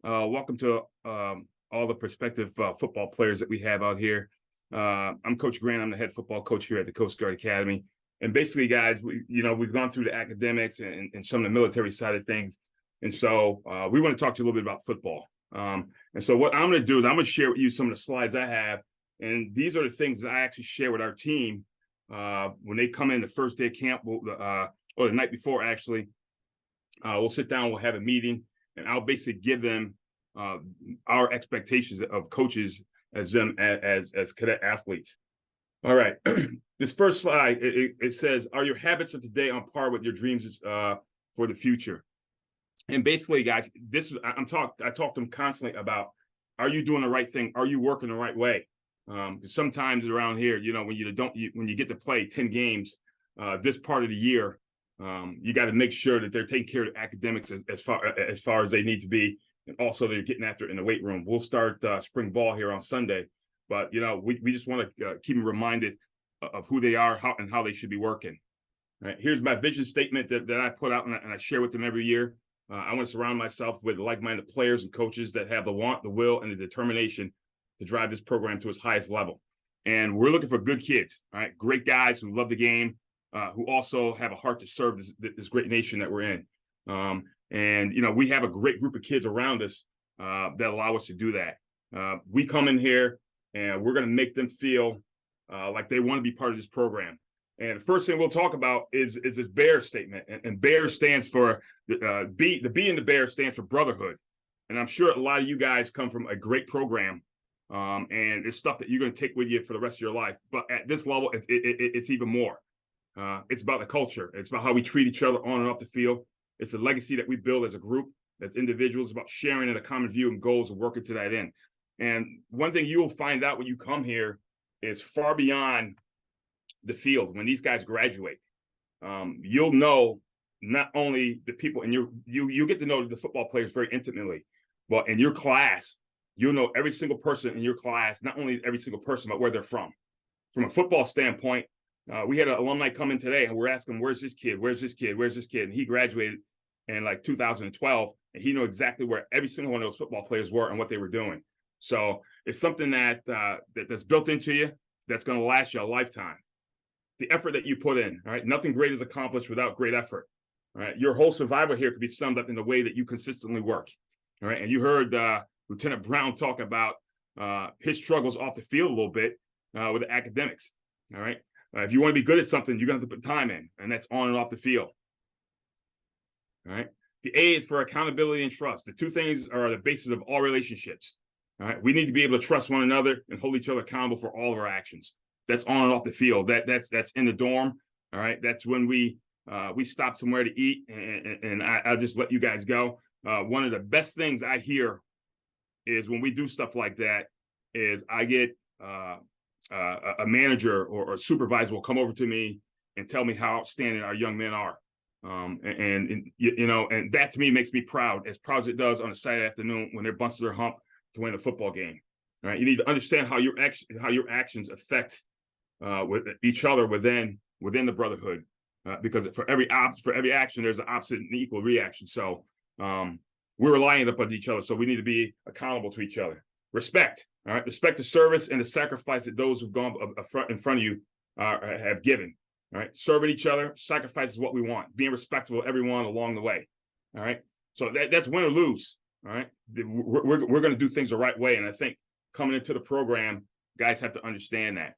Welcome to all the prospective football players that we have out here. I'm Coach Grant. I'm the head football coach here at the Coast Guard Academy. And basically, guys, we've gone through the academics and some of the military side of things. And so we want to talk to you a little bit about football. And so what I'm going to do is I'm going to share with you some of the slides I have. And these are the things that I actually share with our team when they come in the first day of camp, or the night before, actually, we'll sit down, we'll have a meeting, and I'll basically give them our expectations of coaches as cadet athletes. All right. This first slide, it says, are your habits of today on par with your dreams for the future? And basically, guys, I talk to them constantly about, are you doing the right thing? Are you working the right way? Sometimes around here, when you get to play 10 games this part of the year, you got to make sure that they're taking care of academics as far as they need to be, and also they're getting after it in the weight room. We'll start spring ball here on Sunday, but we just want to keep them reminded of who they are, how they should be working. All right, here's my vision statement that I put out and I share with them every year. I want to surround myself with like-minded players and coaches that have the want, the will, and the determination to drive this program to its highest level. And we're looking for good kids, all right, great guys who love the game, who also have a heart to serve this great nation that we're in. And we have a great group of kids around us that allow us to do that. We come in here and we're going to make them feel like they want to be part of this program. And the first thing we'll talk about is this BEAR statement. And BEAR stands for, the B in the BEAR stands for brotherhood. And I'm sure a lot of you guys come from a great program, and it's stuff that you're going to take with you for the rest of your life. But at this level, it's even more. It's about the culture. It's about how we treat each other on and off the field. It's a legacy that we build as a group, as individuals, about sharing in a common view and goals and working to that end. And one thing you will find out when you come here is far beyond the field. When these guys graduate, you'll know not only the people, and you get to know the football players very intimately, but in your class, you'll know every single person in your class, not only every single person, but where they're from. From a football standpoint, we had an alumni come in today and we're asking, where's this kid? Where's this kid? Where's this kid? And he graduated in like 2012, and he knew exactly where every single one of those football players were and what they were doing. So it's something that's built into you, that's going to last you a lifetime. The effort that you put in, all right? Nothing great is accomplished without great effort, all right? Your whole survival here could be summed up in the way that you consistently work, all right? And you heard Lieutenant Brown talk about his struggles off the field a little bit with the academics, all right? If you want to be good at something, you're going to have to put time in, and that's on and off the field, all right? The A is for accountability and trust. The two things are the basis of all relationships, all right? We need to be able to trust one another and hold each other accountable for all of our actions. That's on and off the field. That's in the dorm. All right. That's when we stop somewhere to eat, and I'll just let you guys go. One of the best things I hear is when we do stuff like that is I get a manager or a supervisor will come over to me and tell me how outstanding our young men are. And that to me makes me proud as it does on a Saturday afternoon when they're busting their hump to win a football game. All right. You need to understand how your actions affect with each other within the brotherhood, because for every action there's an opposite and equal reaction. So we're relying upon each other, so we need to be accountable to each other. Respect, all right? Respect the service and the sacrifice that those who've gone in front of you have given. All right, serving each other, sacrifice is what we want. Being respectful of everyone along the way. All right, so that's win or lose. All right, we're going to do things the right way, and I think coming into the program, guys have to understand that.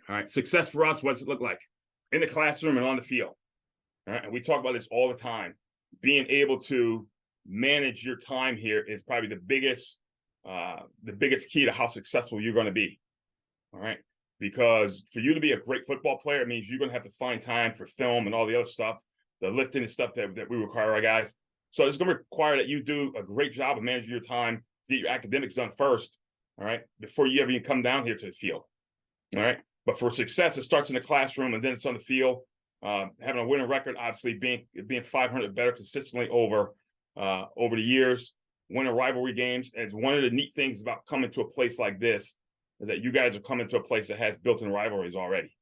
All right, success for us, what does it look like? In the classroom and on the field. All right, and we talk about this all the time. Being able to manage your time here is probably the biggest key to how successful you're going to be. All right, because for you to be a great football player, it means you're going to have to find time for film and all the other stuff, the lifting and stuff that we require our guys. So it's going to require that you do a great job of managing your time, get your academics done first, all right, before you ever even come down here to the field. All right. But for success, it starts in the classroom and then it's on the field. Having a winning record, obviously being 500 better consistently over the years, winning rivalry games. And it's one of the neat things about coming to a place like this is that you guys are coming to a place that has built-in rivalries already.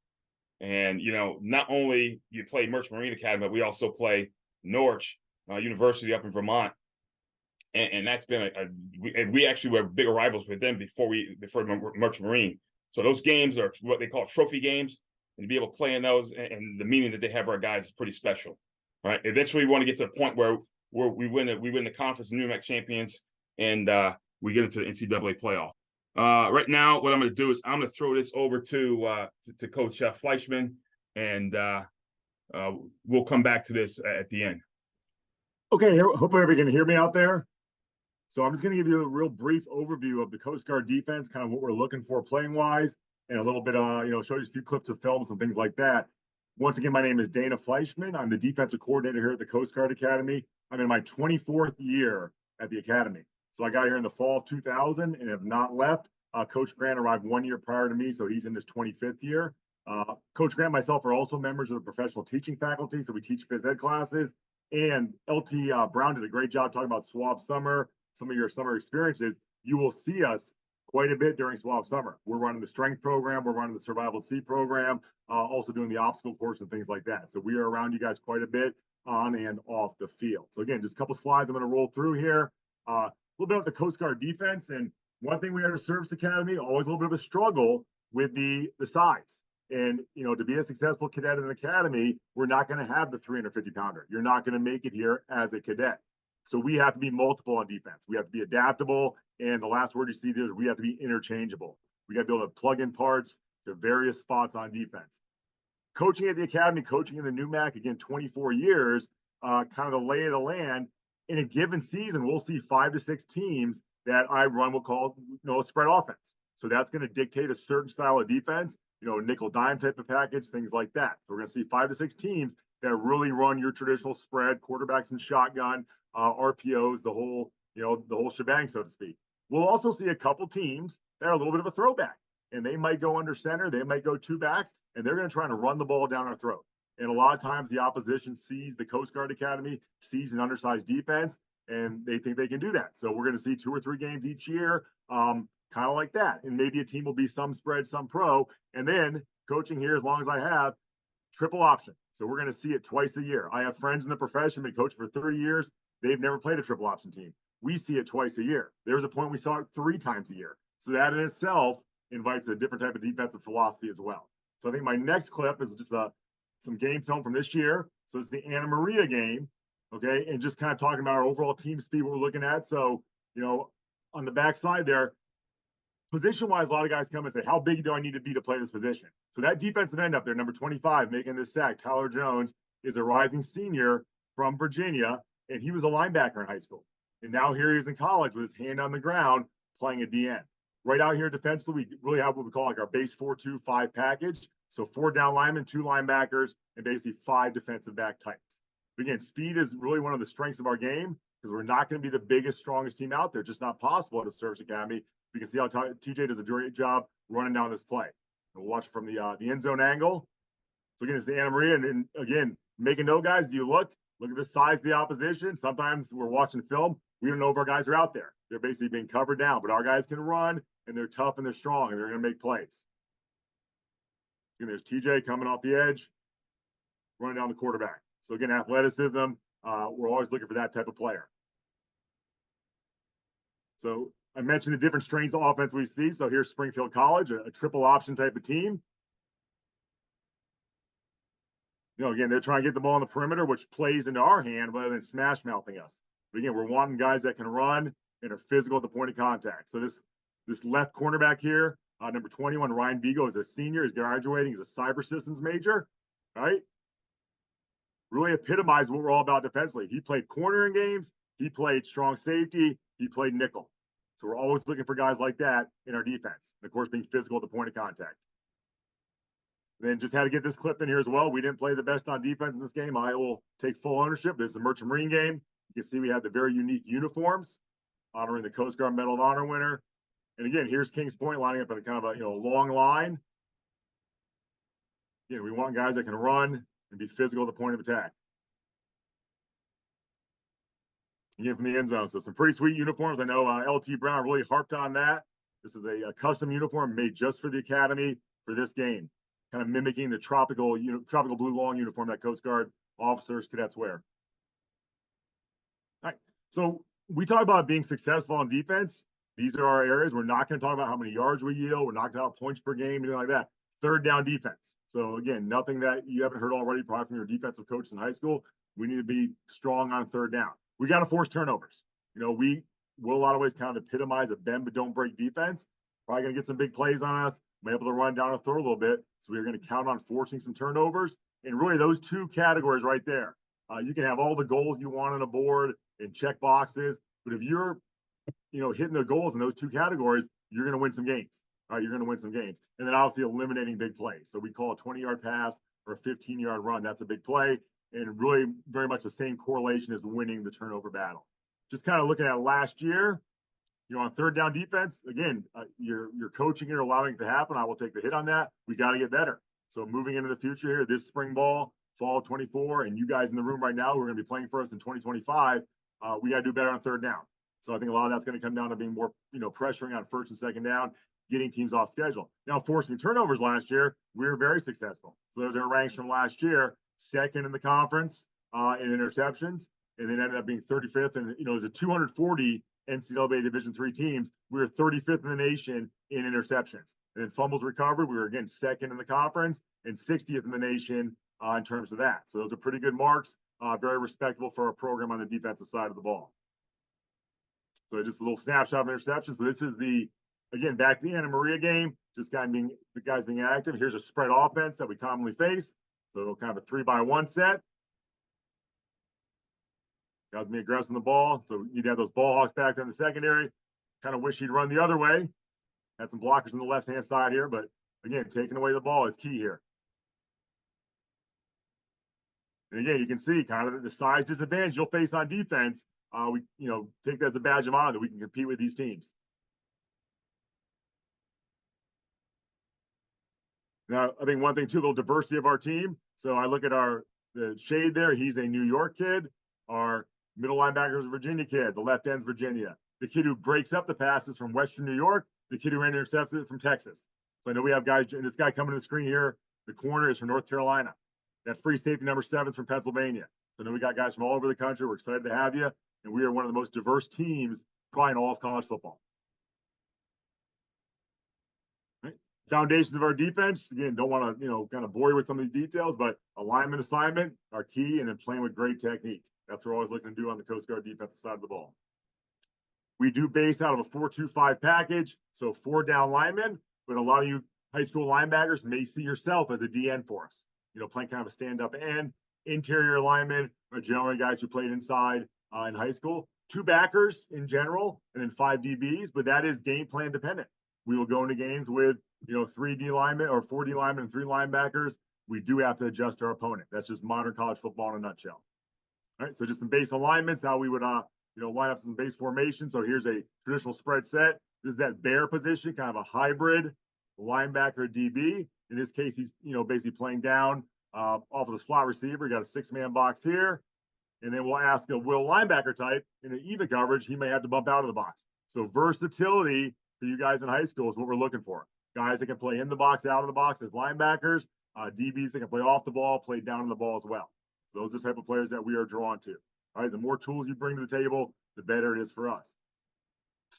And, not only you play Merchant Marine Academy, but we also play Norwich University up in Vermont. And that's been we actually were bigger rivals with them before Merchant Marine. So those games are what they call trophy games, and to be able to play in those and the meaning that they have for our guys is pretty special. All right. Eventually, we want to get to a point where we win the conference and New York champions, and we get into the NCAA playoff. Right now, what I'm going to do is I'm going to throw this over to Coach Fleischman, and we'll come back to this at the end. Okay, hope everybody can hear me out there. So I'm just going to give you a real brief overview of the Coast Guard defense, kind of what we're looking for playing wise, and a little bit, show you a few clips of films and things like that. Once again, my name is Dana Fleischman. I'm the defensive coordinator here at the Coast Guard Academy. I'm in my 24th year at the Academy. So I got here in the fall of 2000 and have not left. Coach Grant arrived 1 year prior to me, so he's in his 25th year. Coach Grant and myself are also members of the professional teaching faculty, so we teach phys ed classes. And LT Brown did a great job talking about SWAB Summer, some of your summer experiences. You will see us quite a bit during SWAB Summer. We're running the strength program, we're running the survival at sea program, also doing the obstacle course and things like that. So we are around you guys quite a bit on and off the field. So again, just a couple slides I'm going to roll through here. A little bit of the Coast Guard defense. And one thing we had at Service Academy, always a little bit of a struggle with the size. And, to be a successful cadet in an academy, we're not going to have the 350-pounder. You're not going to make it here as a cadet. So we have to be multiple on defense. We have to be adaptable. And the last word you see there is we have to be interchangeable. We got to be able to plug in parts to various spots on defense. Coaching at the academy, coaching in the NUMAC, again, 24 years, kind of the lay of the land. In a given season, we'll see 5 to 6 teams that I run, we'll call, a spread offense. So that's going to dictate a certain style of defense, nickel dime type of package, things like that. So we're going to see 5 to 6 teams that really run your traditional spread, quarterbacks and shotgun, RPOs, the whole shebang, so to speak. We'll also see a couple teams that are a little bit of a throwback, and they might go under center, they might go 2 backs, and they're going to try to run the ball down our throat. And a lot of times the opposition sees the Coast Guard Academy, sees an undersized defense, and they think they can do that. So we're going to see 2 or 3 games each year, kind of like that. And maybe a team will be some spread, some pro. And then coaching here, as long as I have, triple option. So we're going to see it twice a year. I have friends in the profession, been coached for 30 years. They've never played a triple option team. We see it twice a year. There's a point we saw it 3 times a year. So that in itself invites a different type of defensive philosophy as well. So I think my next clip is just some game film from this year. So it's the Anna Maria game, okay? And just kind of talking about our overall team speed, what we're looking at. So, on the backside there, position-wise, a lot of guys come and say, how big do I need to be to play this position? So that defensive end up there, number 25, making this sack, Tyler Jones, is a rising senior from Virginia, and he was a linebacker in high school. And now here he is in college with his hand on the ground playing a DN. Right out here defensively, we really have what we call like our base 4-2-5 package. So 4 down linemen, 2 linebackers, and basically 5 defensive back types. But again, speed is really one of the strengths of our game because we're not going to be the biggest, strongest team out there. Just not possible at a Service Academy. You can see how TJ does a great job running down this play. And we'll watch from the end zone angle. So again, it's the Anna Maria. And again, make a note, guys, you look at the size of the opposition. Sometimes we're watching film. We don't know if our guys are out there. They're basically being covered down. But our guys can run, and they're tough, and they're strong, and they're going to make plays. And there's TJ coming off the edge, running down the quarterback. So again, athleticism, we're always looking for that type of player. So I mentioned the different strains of offense we see. So here's Springfield College, a triple option type of team. Again, they're trying to get the ball on the perimeter, which plays into our hand rather than smash mouthing us. But again, we're wanting guys that can run and are physical at the point of contact. So this left cornerback here, number 21, Ryan Vigo, is a senior. He's graduating. He's a cyber systems major, right? Really epitomized what we're all about defensively. He played corner in games. He played strong safety. He played nickel. So we're always looking for guys like that in our defense. And of course, being physical at the point of contact. Then just had to get this clip in here as well. We didn't play the best on defense in this game. I will take full ownership. This is a Merchant Marine game. You can see we have the very unique uniforms honoring the Coast Guard Medal of Honor winner. And again, here's Kings Point lining up in a kind of a long line. Again, we want guys that can run and be physical at the point of attack. Again, from the end zone. So some pretty sweet uniforms. I know LT Brown really harped on that. This is a custom uniform made just for the Academy for this game, kind of mimicking the tropical blue long uniform that Coast Guard officers, cadets wear. All right. So we talk about being successful on defense. These are our areas. We're not going to talk about how many yards we yield. We're not going to talk points per game, anything like that. Third down defense. So again, nothing that you haven't heard already, probably from your defensive coach in high school. We need to be strong on third down. We got to force turnovers. We will a lot of ways kind of epitomize a bend but don't break defense. probably going to get some big plays on us. Be able to run down a throw a little bit. So we're going to count on forcing some turnovers. And really, those two categories right there. You can have all the goals you want on a board and check boxes, but if you're hitting the goals in those two categories, you're going to win some games. All right, you're going to win some games. And then obviously eliminating big plays. So we call a 20-yard pass or a 15-yard run. That's a big play, and really very much the same correlation as winning the turnover battle. Just kind of looking at last year, on third down defense, again, you're coaching it or allowing it to happen. I will take the hit on that. We got to get better. So moving into the future here, this spring ball, fall 24, and you guys in the room right now who are going to be playing for us in 2025, we got to do better on third down. So I think a lot of that's going to come down to being more, pressuring on first and second down, getting teams off schedule. Now, forcing turnovers last year, we were very successful. So those are ranks from last year, second in the conference in interceptions, and then ended up being 35th. And, there's a 240 NCAA Division III teams. We were 35th in the nation in interceptions. And then fumbles recovered, we were, again, second in the conference and 60th in the nation in terms of that. So those are pretty good marks, very respectable for a program on the defensive side of the ball. So just a little snapshot of interception. So this is again, back to the Anna Maria game, just the guys being active. Here's a spread offense that we commonly face. So kind of a 3-by-1 set. Guys being aggressive on the ball. So you'd have those ball hawks back there in the secondary. Kind of wish he'd run the other way. Had some blockers on the left-hand side here, but again, taking away the ball is key here. And again, you can see kind of the size disadvantage you'll face on defense. We take that as a badge of honor that we can compete with these teams. Now, I think one thing too, a little diversity of our team. So I look at the shade there. He's a New York kid. Our middle linebacker is a Virginia kid. The left end's Virginia. The kid who breaks up the passes from Western New York. The kid who intercepts it from Texas. So I know we have guys. And this guy coming to the screen here, the corner is from North Carolina. That free safety number 7 is from Pennsylvania. So I know we got guys from all over the country. We're excited to have you. And we are one of the most diverse teams probably in all of college football. Right. Foundations of our defense, again, don't want to, kind of bore you with some of these details, but alignment assignment are key, and then playing with great technique. That's what we're always looking to do on the Coast Guard defensive side of the ball. We do base out of a 4-2-5 package, so 4 down linemen, but a lot of you high school linebackers may see yourself as a DN for us. Playing kind of a stand-up end. Interior linemen are generally guys who played inside in high school. 2 backers in general, and then 5 DBs, but that is game plan dependent. We will go into games with 3 D linemen or 4 D linemen and 3 linebackers. We do have to adjust our opponent. That's just modern college football in a nutshell. All right, so just some base alignments, how we would line up some base formation. So here's a traditional spread set. This is that bear position, kind of a hybrid linebacker DB. In this case, he's basically playing down off of the slot receiver. You got a 6-man box here. And then we'll ask a will linebacker type in an even coverage. He may have to bump out of the box. So versatility for you guys in high school is what we're looking for. Guys that can play in the box, out of the box as linebackers, DBs that can play off the ball, play down on the ball as well. Those are the type of players that we are drawn to. All right, the more tools you bring to the table, the better it is for us.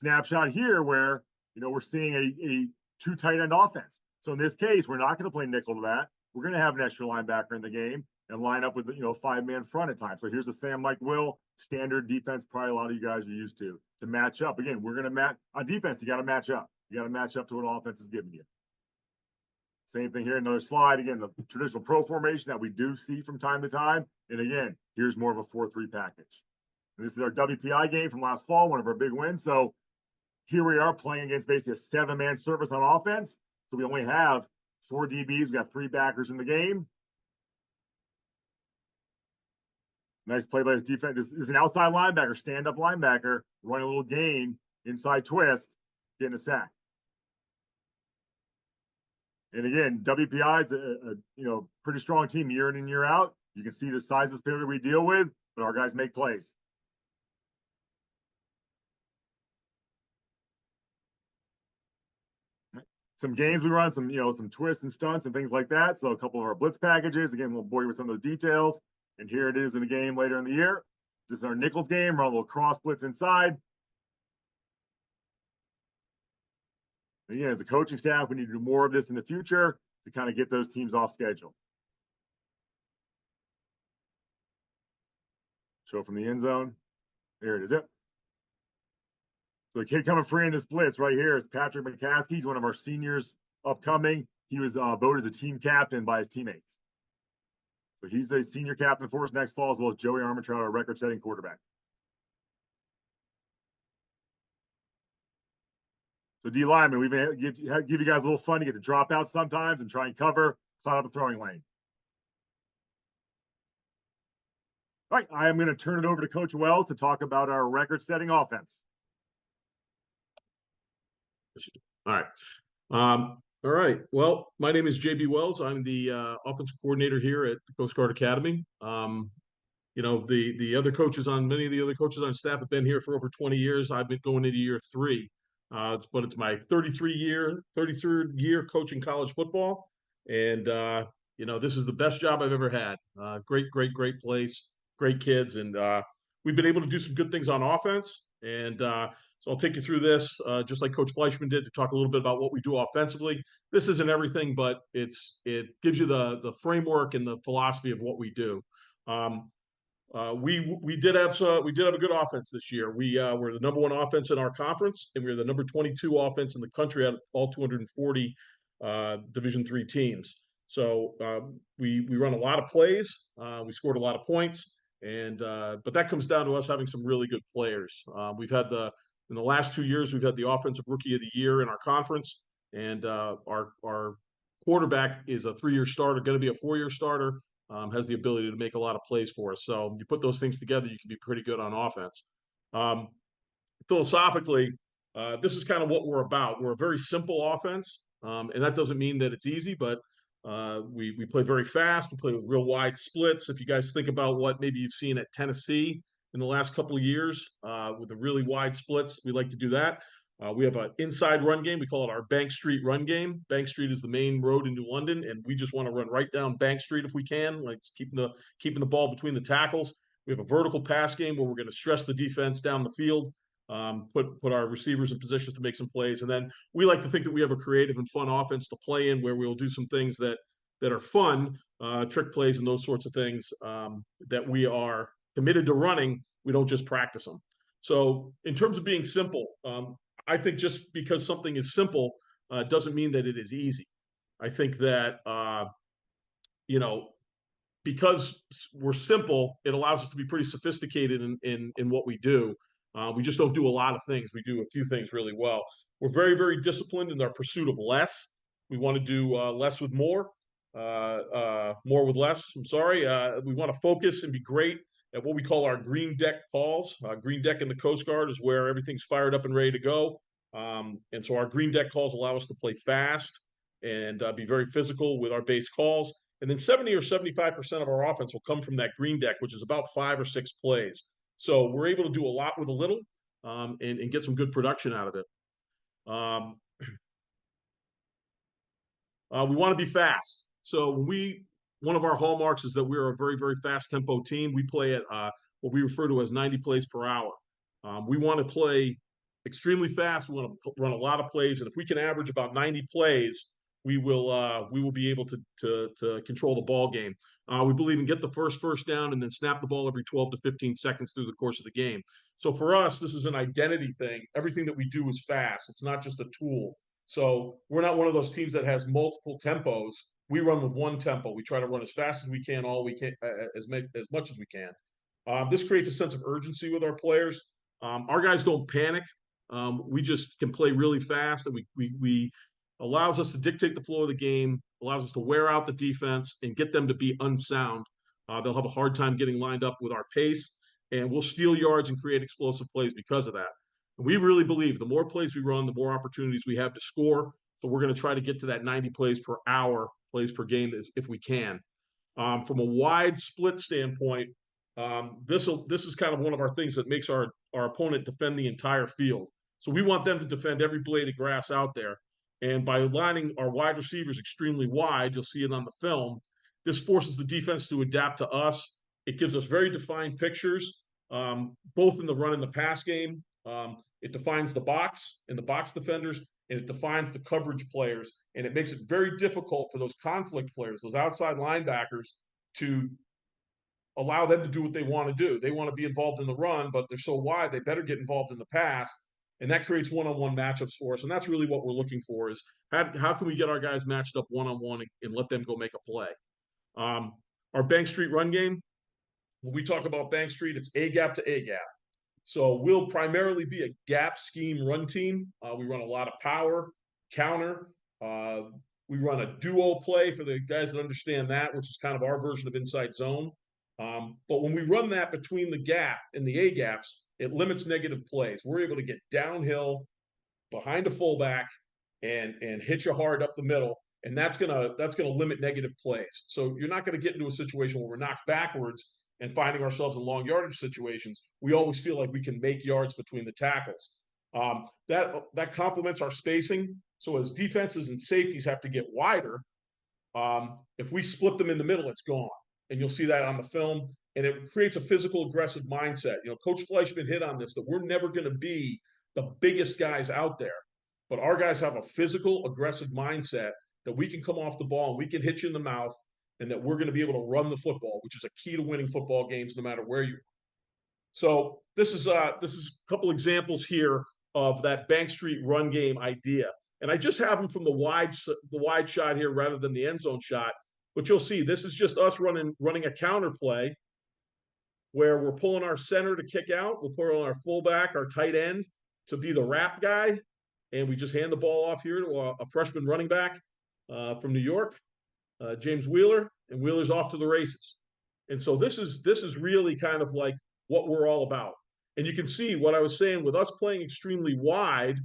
Snapshot here where, we're seeing a 2 tight end offense. So in this case, we're not going to play nickel to that. We're going to have an extra linebacker in the game and line up with 5-man front at times. So here's a Sam Mike Will standard defense. Probably a lot of you guys are used to match up. Again, we're going to match on defense. You got to match up. You got to match up to what offense is giving you. Same thing here. Another slide. Again, the traditional pro formation that we do see from time to time. And again, here's more of a 4-3 package. And this is our WPI game from last fall, one of our big wins. So here we are playing against basically a 7-man service on offense. So we only have 4 DBs. We got 3 backers in the game. Nice play by his defense. This is an outside linebacker, stand-up linebacker, running a little game, inside twist, getting a sack. And again, WPI is a pretty strong team year in and year out. You can see the size of spirit we deal with, but our guys make plays. Some games we run, some twists and stunts and things like that. So a couple of our blitz packages. Again, we'll bore you with some of those details. And here it is in the game later in the year. This is our Nichols game. Run a little cross blitz inside. And again, as a coaching staff, we need to do more of this in the future to kind of get those teams off schedule. Show from the end zone. There it is. Yep. So the kid coming free in this blitz right here is Patrick McCaskey. He's one of our seniors upcoming. He was voted as a team captain by his teammates. So he's a senior captain for us next fall, as well as Joey Armitrout, our record-setting quarterback. So D lineman, we've give you guys a little fun. You get to drop out sometimes and try and cover, cloud up a throwing lane. All right, I am going to turn it over to Coach Wells to talk about our record-setting offense. All right. All right. Well, my name is JB Wells. I'm the offensive coordinator here at the Coast Guard Academy. You know, the other coaches on many of the other coaches on staff have been here for over 20 years. I've been going into year 3. But it's my 33rd year coaching college football. And, you know, this is the best job I've ever had. Great place, great kids. And we've been able to do some good things on offense. And so I'll take you through this, just like Coach Fleischman did, to talk a little bit about what we do offensively. This isn't everything, but it gives you the framework and the philosophy of what we do. We did have a good offense this year. We were the number 1 offense in our conference, and we were the number 22 offense in the country out of all 240 Division III teams. So we run a lot of plays. We scored a lot of points, and but that comes down to us having some really good players. In the last 2 years, we've had the offensive rookie of the year in our conference, and our quarterback is a 3-year starter, going to be a 4-year starter. Has the ability to make a lot of plays for us. So you put those things together, you can be pretty good on offense. Philosophically, this is kind of what we're about. We're a very simple offense, and that doesn't mean that it's easy, but we play very fast. We play with real wide splits. If you guys think about what maybe you've seen at Tennessee in the last couple of years with the really wide splits, we like to do that. We have an inside run game. We call it our Bank Street run game. Bank Street is the main road into London, and we just want to run right down Bank Street if we can, like keeping the ball between the tackles. We have a vertical pass game where we're going to stress the defense down the field, put our receivers in positions to make some plays, and then we like to think that we have a creative and fun offense to play in, where we'll do some things that are fun, trick plays and those sorts of things that we are committed to running. We don't just practice them. So in terms of being simple, I think just because something is simple doesn't mean that it is easy. I think that, you know, because we're simple, it allows us to be pretty sophisticated in what we do. We just don't do a lot of things. We do a few things really well. We're very disciplined in our pursuit of less. We want to do less with more with less. I'm sorry. We want to focus and be great at what we call our green deck calls. Green deck in the Coast Guard is where everything's fired up and ready to go. And so our green deck calls allow us to play fast and be very physical with our base calls. And then 70 or 75% of our offense will come from that green deck, which is about 5 or 6 plays. So we're able to do a lot with a little and get some good production out of it. We want to be fast. So one of our hallmarks is that we're a very fast tempo team. We play at what we refer to as 90 plays per hour. We want to play extremely fast. We want to run a lot of plays, and if we can average about 90 plays, we will be able to control the ball game. We believe in get the first down and then snap the ball every 12 to 15 seconds through the course of the game. So for us, this is an identity thing. Everything that we do is fast. It's not just a tool. So we're not one of those teams that has multiple tempos. We run with one tempo. We try to run as fast as we can, as much as we can. This creates a sense of urgency with our players. Our guys don't panic. We just can play really fast, and we allows us to dictate the flow of the game, allows us to wear out the defense and get them to be unsound. They'll have a hard time getting lined up with our pace, and we'll steal yards and create explosive plays because of that. And we really believe the more plays we run, the more opportunities we have to score. So we're going to try to get to that 90 plays per hour, plays per game if we can. From a wide split standpoint, this is kind of one of our things that makes our opponent defend the entire field. So we want them to defend every blade of grass out there. And by lining our wide receivers extremely wide, you'll see it on the film, this forces the defense to adapt to us. It gives us very defined pictures, both in the run and the pass game. It defines the box and the box defenders, and it defines the coverage players. And it makes it very difficult for those conflict players, those outside linebackers, to allow them to do what they want to do. They want to be involved in the run, but they're so wide, they better get involved in the pass. and that creates one-on-one matchups for us. And that's really what we're looking for is how can we get our guys matched up one-on-one and let them go make a play. Our Bank Street run game, when we talk about Bank Street, it's A gap to A gap. So we'll primarily be a gap scheme run team. We run a lot of power, counter. We run a duo play for the guys that understand that, which is kind of our version of inside zone. But when we run that between the gap and the A gaps, it limits negative plays. We're able to get downhill behind a fullback and hit you hard up the middle, and that's gonna limit negative plays. So you're not gonna get into a situation where we're knocked backwards and finding ourselves in long yardage situations. We always feel like we can make yards between the tackles. That complements our spacing. So as defenses and safeties have to get wider, if we split them in the middle, it's gone. And you'll see that on the film. And it creates a physical, aggressive mindset. You know, Coach Fleischman hit on this, that we're never going to be the biggest guys out there. But our guys have a physical, aggressive mindset that we can come off the ball and we can hit you in the mouth, and that we're going to be able to run the football, which is a key to winning football games no matter where you are. So this is a couple examples here of that Bank Street run game idea. And I just have them from the wide shot here rather than the end zone shot. But you'll see this is just us running a counter play where we're pulling our center to kick out. We'll put on our fullback, our tight end to be the wrap guy. And we just hand the ball off here to a freshman running back from New York, James Wheeler, and Wheeler's off to the races. And so this is really kind of like what we're all about. And you can see what I was saying with us playing extremely wide,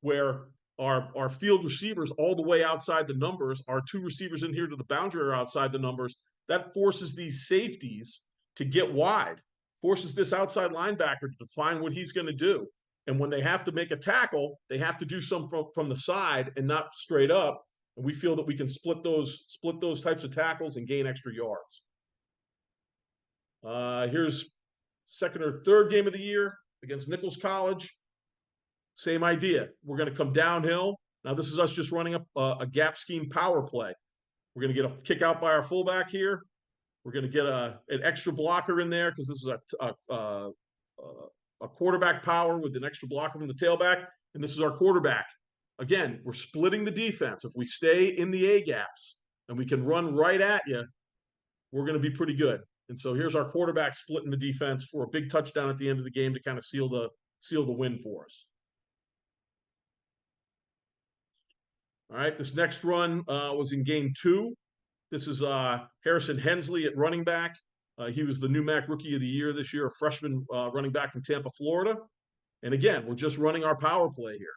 where our field receivers all the way outside the numbers, our two receivers in here to the boundary are outside the numbers. That forces these safeties to get wide, forces this outside linebacker to define what he's going to do. And when they have to make a tackle, they have to do some from the side and not straight up. And we feel that we can split those types of tackles and gain extra yards. Here's second or third game of the year against Nichols College. Same idea. We're going to come downhill. Now this is us just running a gap scheme power play. We're going to get a kick out by our fullback here. We're going to get an extra blocker in there because this is a quarterback power with an extra blocker from the tailback, and this is our quarterback. Again, we're splitting the defense. If we stay in the A gaps and we can run right at you, we're going to be pretty good. And so here's our quarterback splitting the defense for a big touchdown at the end of the game to kind of seal the win for us. All right, this next run was in game 2. This is Harrison Hensley at running back. He was the new MAC Rookie of the Year this year, a freshman running back from Tampa, Florida. And again, we're just running our power play here.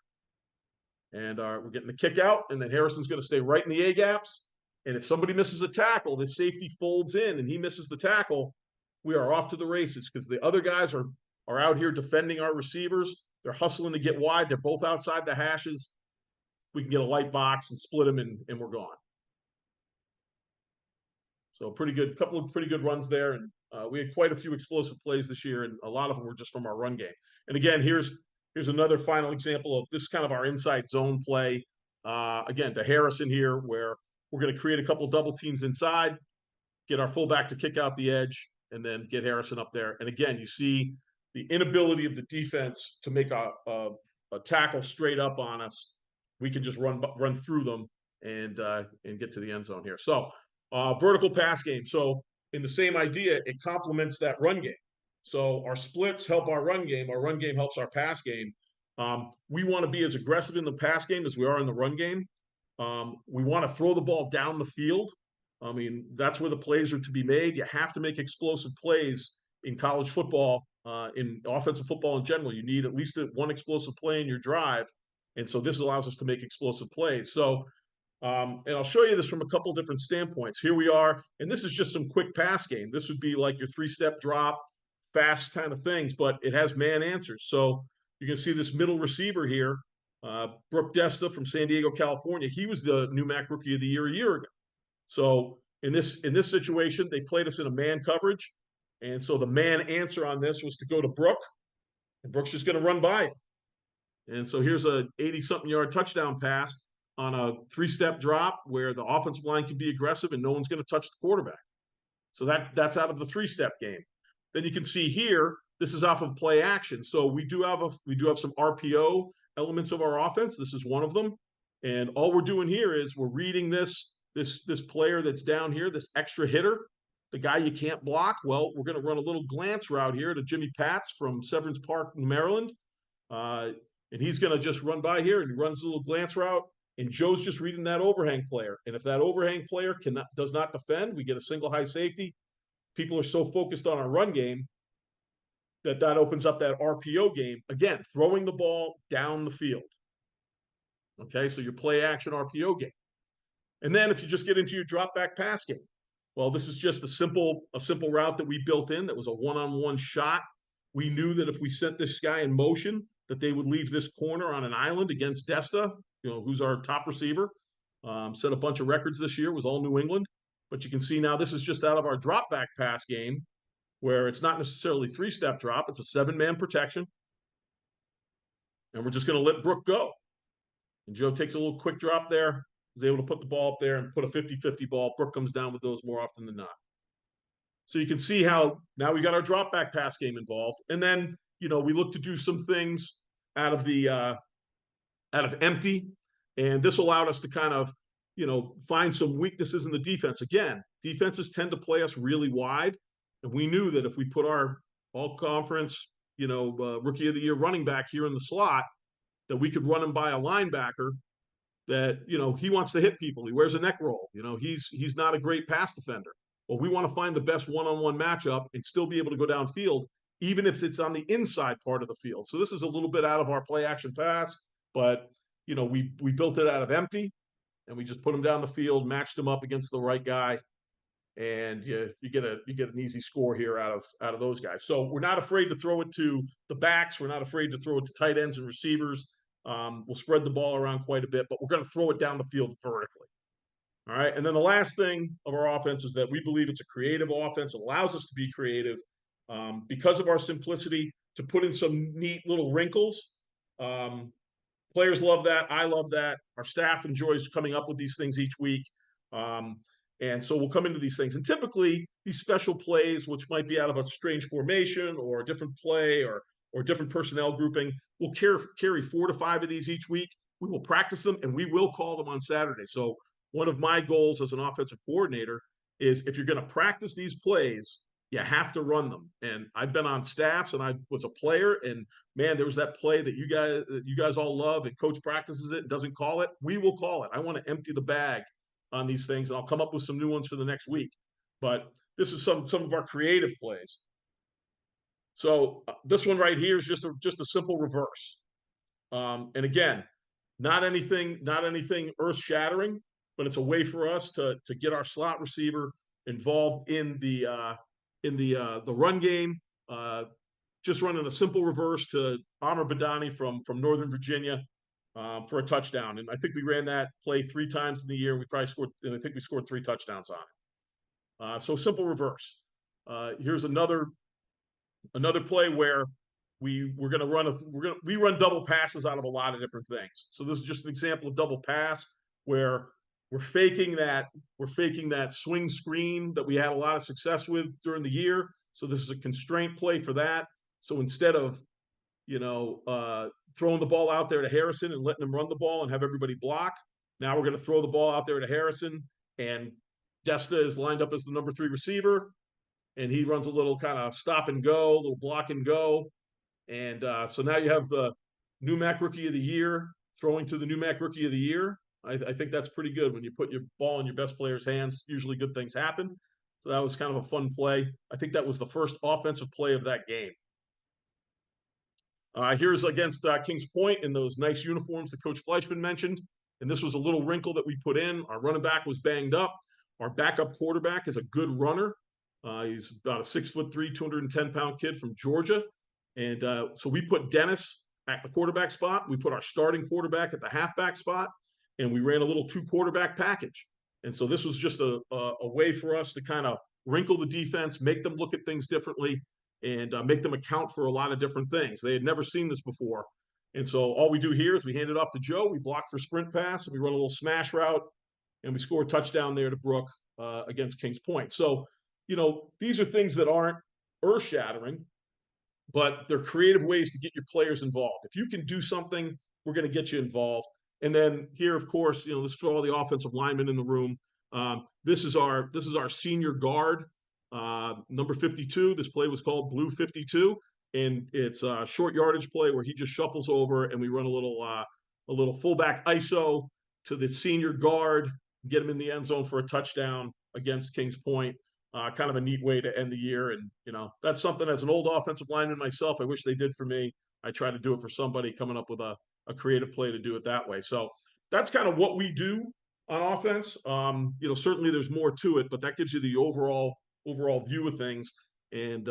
And we're getting the kick out, and then Harrison's going to stay right in the A gaps. And if somebody misses a tackle, this safety folds in and he misses the tackle, we are off to the races because the other guys are out here defending our receivers. They're hustling to get wide. They're both outside the hashes. We can get a light box and split them, and we're gone. So couple of pretty good runs there. And we had quite a few explosive plays this year, and a lot of them were just from our run game. And again, here's another final example of this kind of our inside zone play. Again, to Harrison here, where we're going to create a couple double teams inside, get our fullback to kick out the edge, and then get Harrison up there. And again, you see the inability of the defense to make a tackle straight up on us. We can just run through them and get to the end zone here. So vertical pass game. So in the same idea, it complements that run game. So our splits help our run game. Our run game helps our pass game. We want to be as aggressive in the pass game as we are in the run game. We want to throw the ball down the field. I mean, that's where the plays are to be made. You have to make explosive plays in college football, in offensive football in general. You need at least one explosive play in your drive. And so this allows us to make explosive plays. So, and I'll show you this from a couple different standpoints. Here we are, and this is just some quick pass game. This would be like your 3-step drop, fast kind of things, but it has man answers. So you can see this middle receiver here, Brooke Desta from San Diego, California. He was the new MAC Rookie of the Year a year ago. So in this situation, they played us in a man coverage. And so the man answer on this was to go to Brooke, and Brooke's just going to run by it. And so here's a 80-something yard touchdown pass on a 3-step drop where the offensive line can be aggressive and no one's going to touch the quarterback. So that's out of the 3-step game. Then you can see here, this is off of play action. So we do have some RPO elements of our offense. This is one of them. And all we're doing here is we're reading this player that's down here, this extra hitter, the guy you can't block. Well, we're going to run a little glance route here to Jimmy Pats from Severance Park, Maryland. And he's going to just run by here, and he runs a little glance route. And Joe's just reading that overhang player. And if that overhang player does not defend, we get a single high safety. People are so focused on our run game that opens up that RPO game. Again, throwing the ball down the field. Okay, so your play action RPO game. And then if you just get into your drop back pass game, well, this is just a simple route that we built in that was a one-on-one shot. We knew that if we sent this guy in motion, that they would leave this corner on an island against Desta, who's our top receiver. Set a bunch of records this year, was all New England. But you can see now this is just out of our drop back pass game, where it's not necessarily 3-step drop. It's a 7-man protection. And we're just going to let Brooke go. And Joe takes a little quick drop there, is able to put the ball up there and put a 50-50 ball. Brooke comes down with those more often than not. So you can see how now we got our drop back pass game involved. And then, we look to do some things out of empty. And this allowed us to kind of, find some weaknesses in the defense. Again, defenses tend to play us really wide. And we knew that if we put our all-conference, rookie of the year running back here in the slot, that we could run him by a linebacker that, he wants to hit people. He wears a neck roll. He's not a great pass defender. Well, we want to find the best one-on-one matchup and still be able to go downfield, even if it's on the inside part of the field. So this is a little bit out of our play action pass, but, we built it out of empty, and we just put him down the field, matched him up against the right guy, and you get an easy score here out of those guys. So we're not afraid to throw it to the backs. We're not afraid to throw it to tight ends and receivers. We'll spread the ball around quite a bit, but we're going to throw it down the field vertically. All right. And then the last thing of our offense is that we believe it's a creative offense. It allows us to be creative because of our simplicity to put in some neat little wrinkles. Players love that. I love that. Our staff enjoys coming up with these things each week. And so we'll come into these things. And typically these special plays, which might be out of a strange formation or a different play or different personnel grouping, we'll carry 4 to 5 of these each week. We will practice them, and we will call them on Saturday. So one of my goals as an offensive coordinator is if you're going to practice these plays, you have to run them. And I've been on staffs, and I was a player, and man, there was that play that you guys all love, and coach practices it and doesn't call it. We will call it. I want to empty the bag on these things, and I'll come up with some new ones for the next week. But this is some of our creative plays. So this one right here is just a simple reverse. And again, not anything earth-shattering, but it's a way for us to get our slot receiver involved in the run game. Just running a simple reverse to Amr Badani from Northern Virginia for a touchdown. And I think we ran that play 3 times in the year. We probably scored, and I think we scored 3 touchdowns on it. So simple reverse. Here's another play where we run double passes out of a lot of different things. So this is just an example of double pass where we're faking that swing screen that we had a lot of success with during the year. So this is a constraint play for that. So instead of, throwing the ball out there to Harrison and letting him run the ball and have everybody block, now we're going to throw the ball out there to Harrison, and Desta is lined up as the number 3 receiver, and he runs a little kind of stop and go, a little block and go. And so now you have the NUMAC Rookie of the Year throwing to the NUMAC Rookie of the Year. I think that's pretty good. When you put your ball in your best player's hands, usually good things happen. So that was kind of a fun play. I think that was the first offensive play of that game. Here's against Kings Point in those nice uniforms that Coach Fleischman mentioned. And this was a little wrinkle that we put in. Our running back was banged up. Our backup quarterback is a good runner. He's about a 6'3", 210-pound kid from Georgia. And so we put Dennis at the quarterback spot. We put our starting quarterback at the halfback spot. And we ran a little 2-quarterback package. And so this was just a way for us to kind of wrinkle the defense, make them look at things differently, and make them account for a lot of different things. They had never seen this before. And so all we do here is we hand it off to Joe. We block for sprint pass, and we run a little smash route, and we score a touchdown there to Brooke against Kings Point. So, these are things that aren't earth-shattering, but they're creative ways to get your players involved. If you can do something, we're going to get you involved. And then here, of course, this is for all the offensive linemen in the room. This is our senior guard, number 52. This play was called Blue 52, and it's a short yardage play where he just shuffles over, and we run a little fullback ISO to the senior guard, get him in the end zone for a touchdown against Kings Point. Kind of a neat way to end the year. And, that's something as an old offensive lineman myself, I wish they did for me. I try to do it for somebody coming up with a creative play to do it that way. So that's kind of what we do on offense. Certainly there's more to it, but that gives you the overall view of things. And,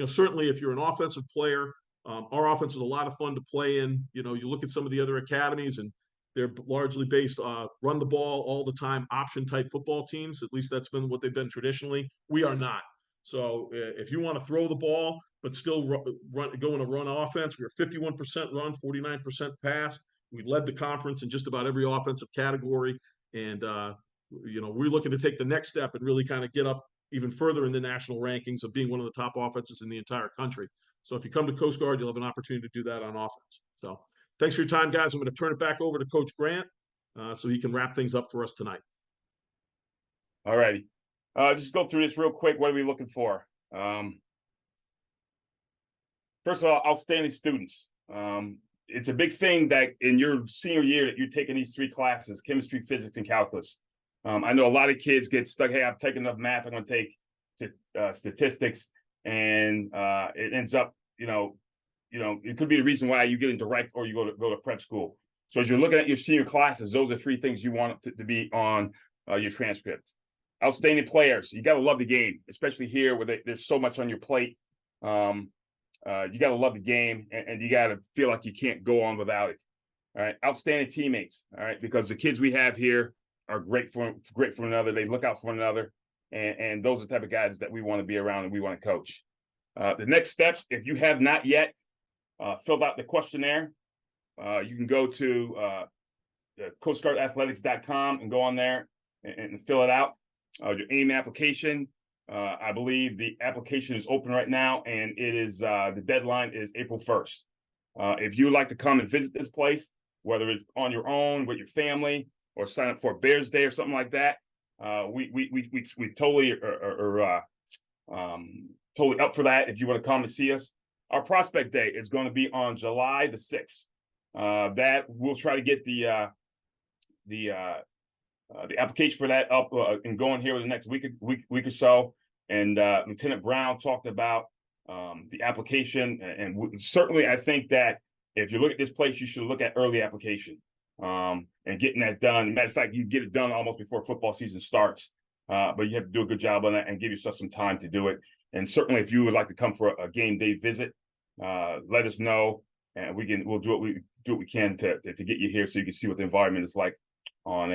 certainly if you're an offensive player, our offense is a lot of fun to play in. You look at some of the other academies, and they're largely based run the ball all the time, option type football teams. At least that's been what they've been traditionally. We are not. So if you want to throw the ball but still go in a run offense, we're 51% run, 49% pass. We led the conference in just about every offensive category. And, we're looking to take the next step and really kind of get up even further in the national rankings of being one of the top offenses in the entire country. So if you come to Coast Guard, you'll have an opportunity to do that on offense. So thanks for your time, guys. I'm going to turn it back over to Coach Grant so he can wrap things up for us tonight. All righty. Just go through this real quick. What are we looking for? First of all, outstanding students. It's a big thing that in your senior year that you're taking these 3 classes: chemistry, physics, and calculus. I know a lot of kids get stuck. Hey, I've taken enough math. I'm going to take statistics, and it ends up, it could be the reason why you get into direct or you go to prep school. So as you're looking at your senior classes, those are 3 things you want to be on your transcript. Outstanding players. You got to love the game, especially here where there's so much on your plate. You got to love the game, and you got to feel like you can't go on without it. All right. Outstanding teammates. All right. Because the kids we have here are great for one another. They look out for one another. And those are the type of guys that we want to be around and we want to coach. The next steps, if you have not yet filled out the questionnaire, you can go to coastguardathletics.com and go on there and fill it out. Your AIM application, I believe the application is open right now, and it is the deadline is April 1st. If you would like to come and visit this place, whether it's on your own with your family or sign up for a Bears Day or something like that, we totally are totally up for that. If you want to come and see us, our prospect day is going to be on July the 6th. That we'll try to get the application for that up and going here in the next week or so. And Lieutenant Brown talked about the application, and certainly I think that if you look at this place, you should look at early application and getting that done. Matter of fact, you get it done almost before football season starts, but you have to do a good job on that and give yourself some time to do it. And certainly, if you would like to come for a game day visit, let us know, and we'll do what we can to get you here so you can see what the environment is like on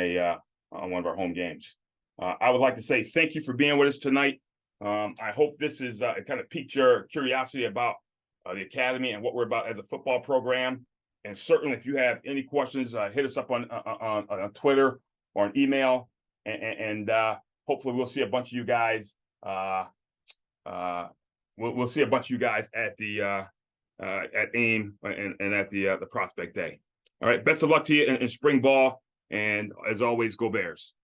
one of our home games. I would like to say thank you for being with us tonight. I hope this is kind of piqued your curiosity about the academy and what we're about as a football program. And certainly, if you have any questions, hit us up on Twitter or an email, and hopefully we'll see a bunch of you guys. We'll see a bunch of you guys at the at AIM and at the prospect day. All right, best of luck to you in spring ball, and as always, go Bears.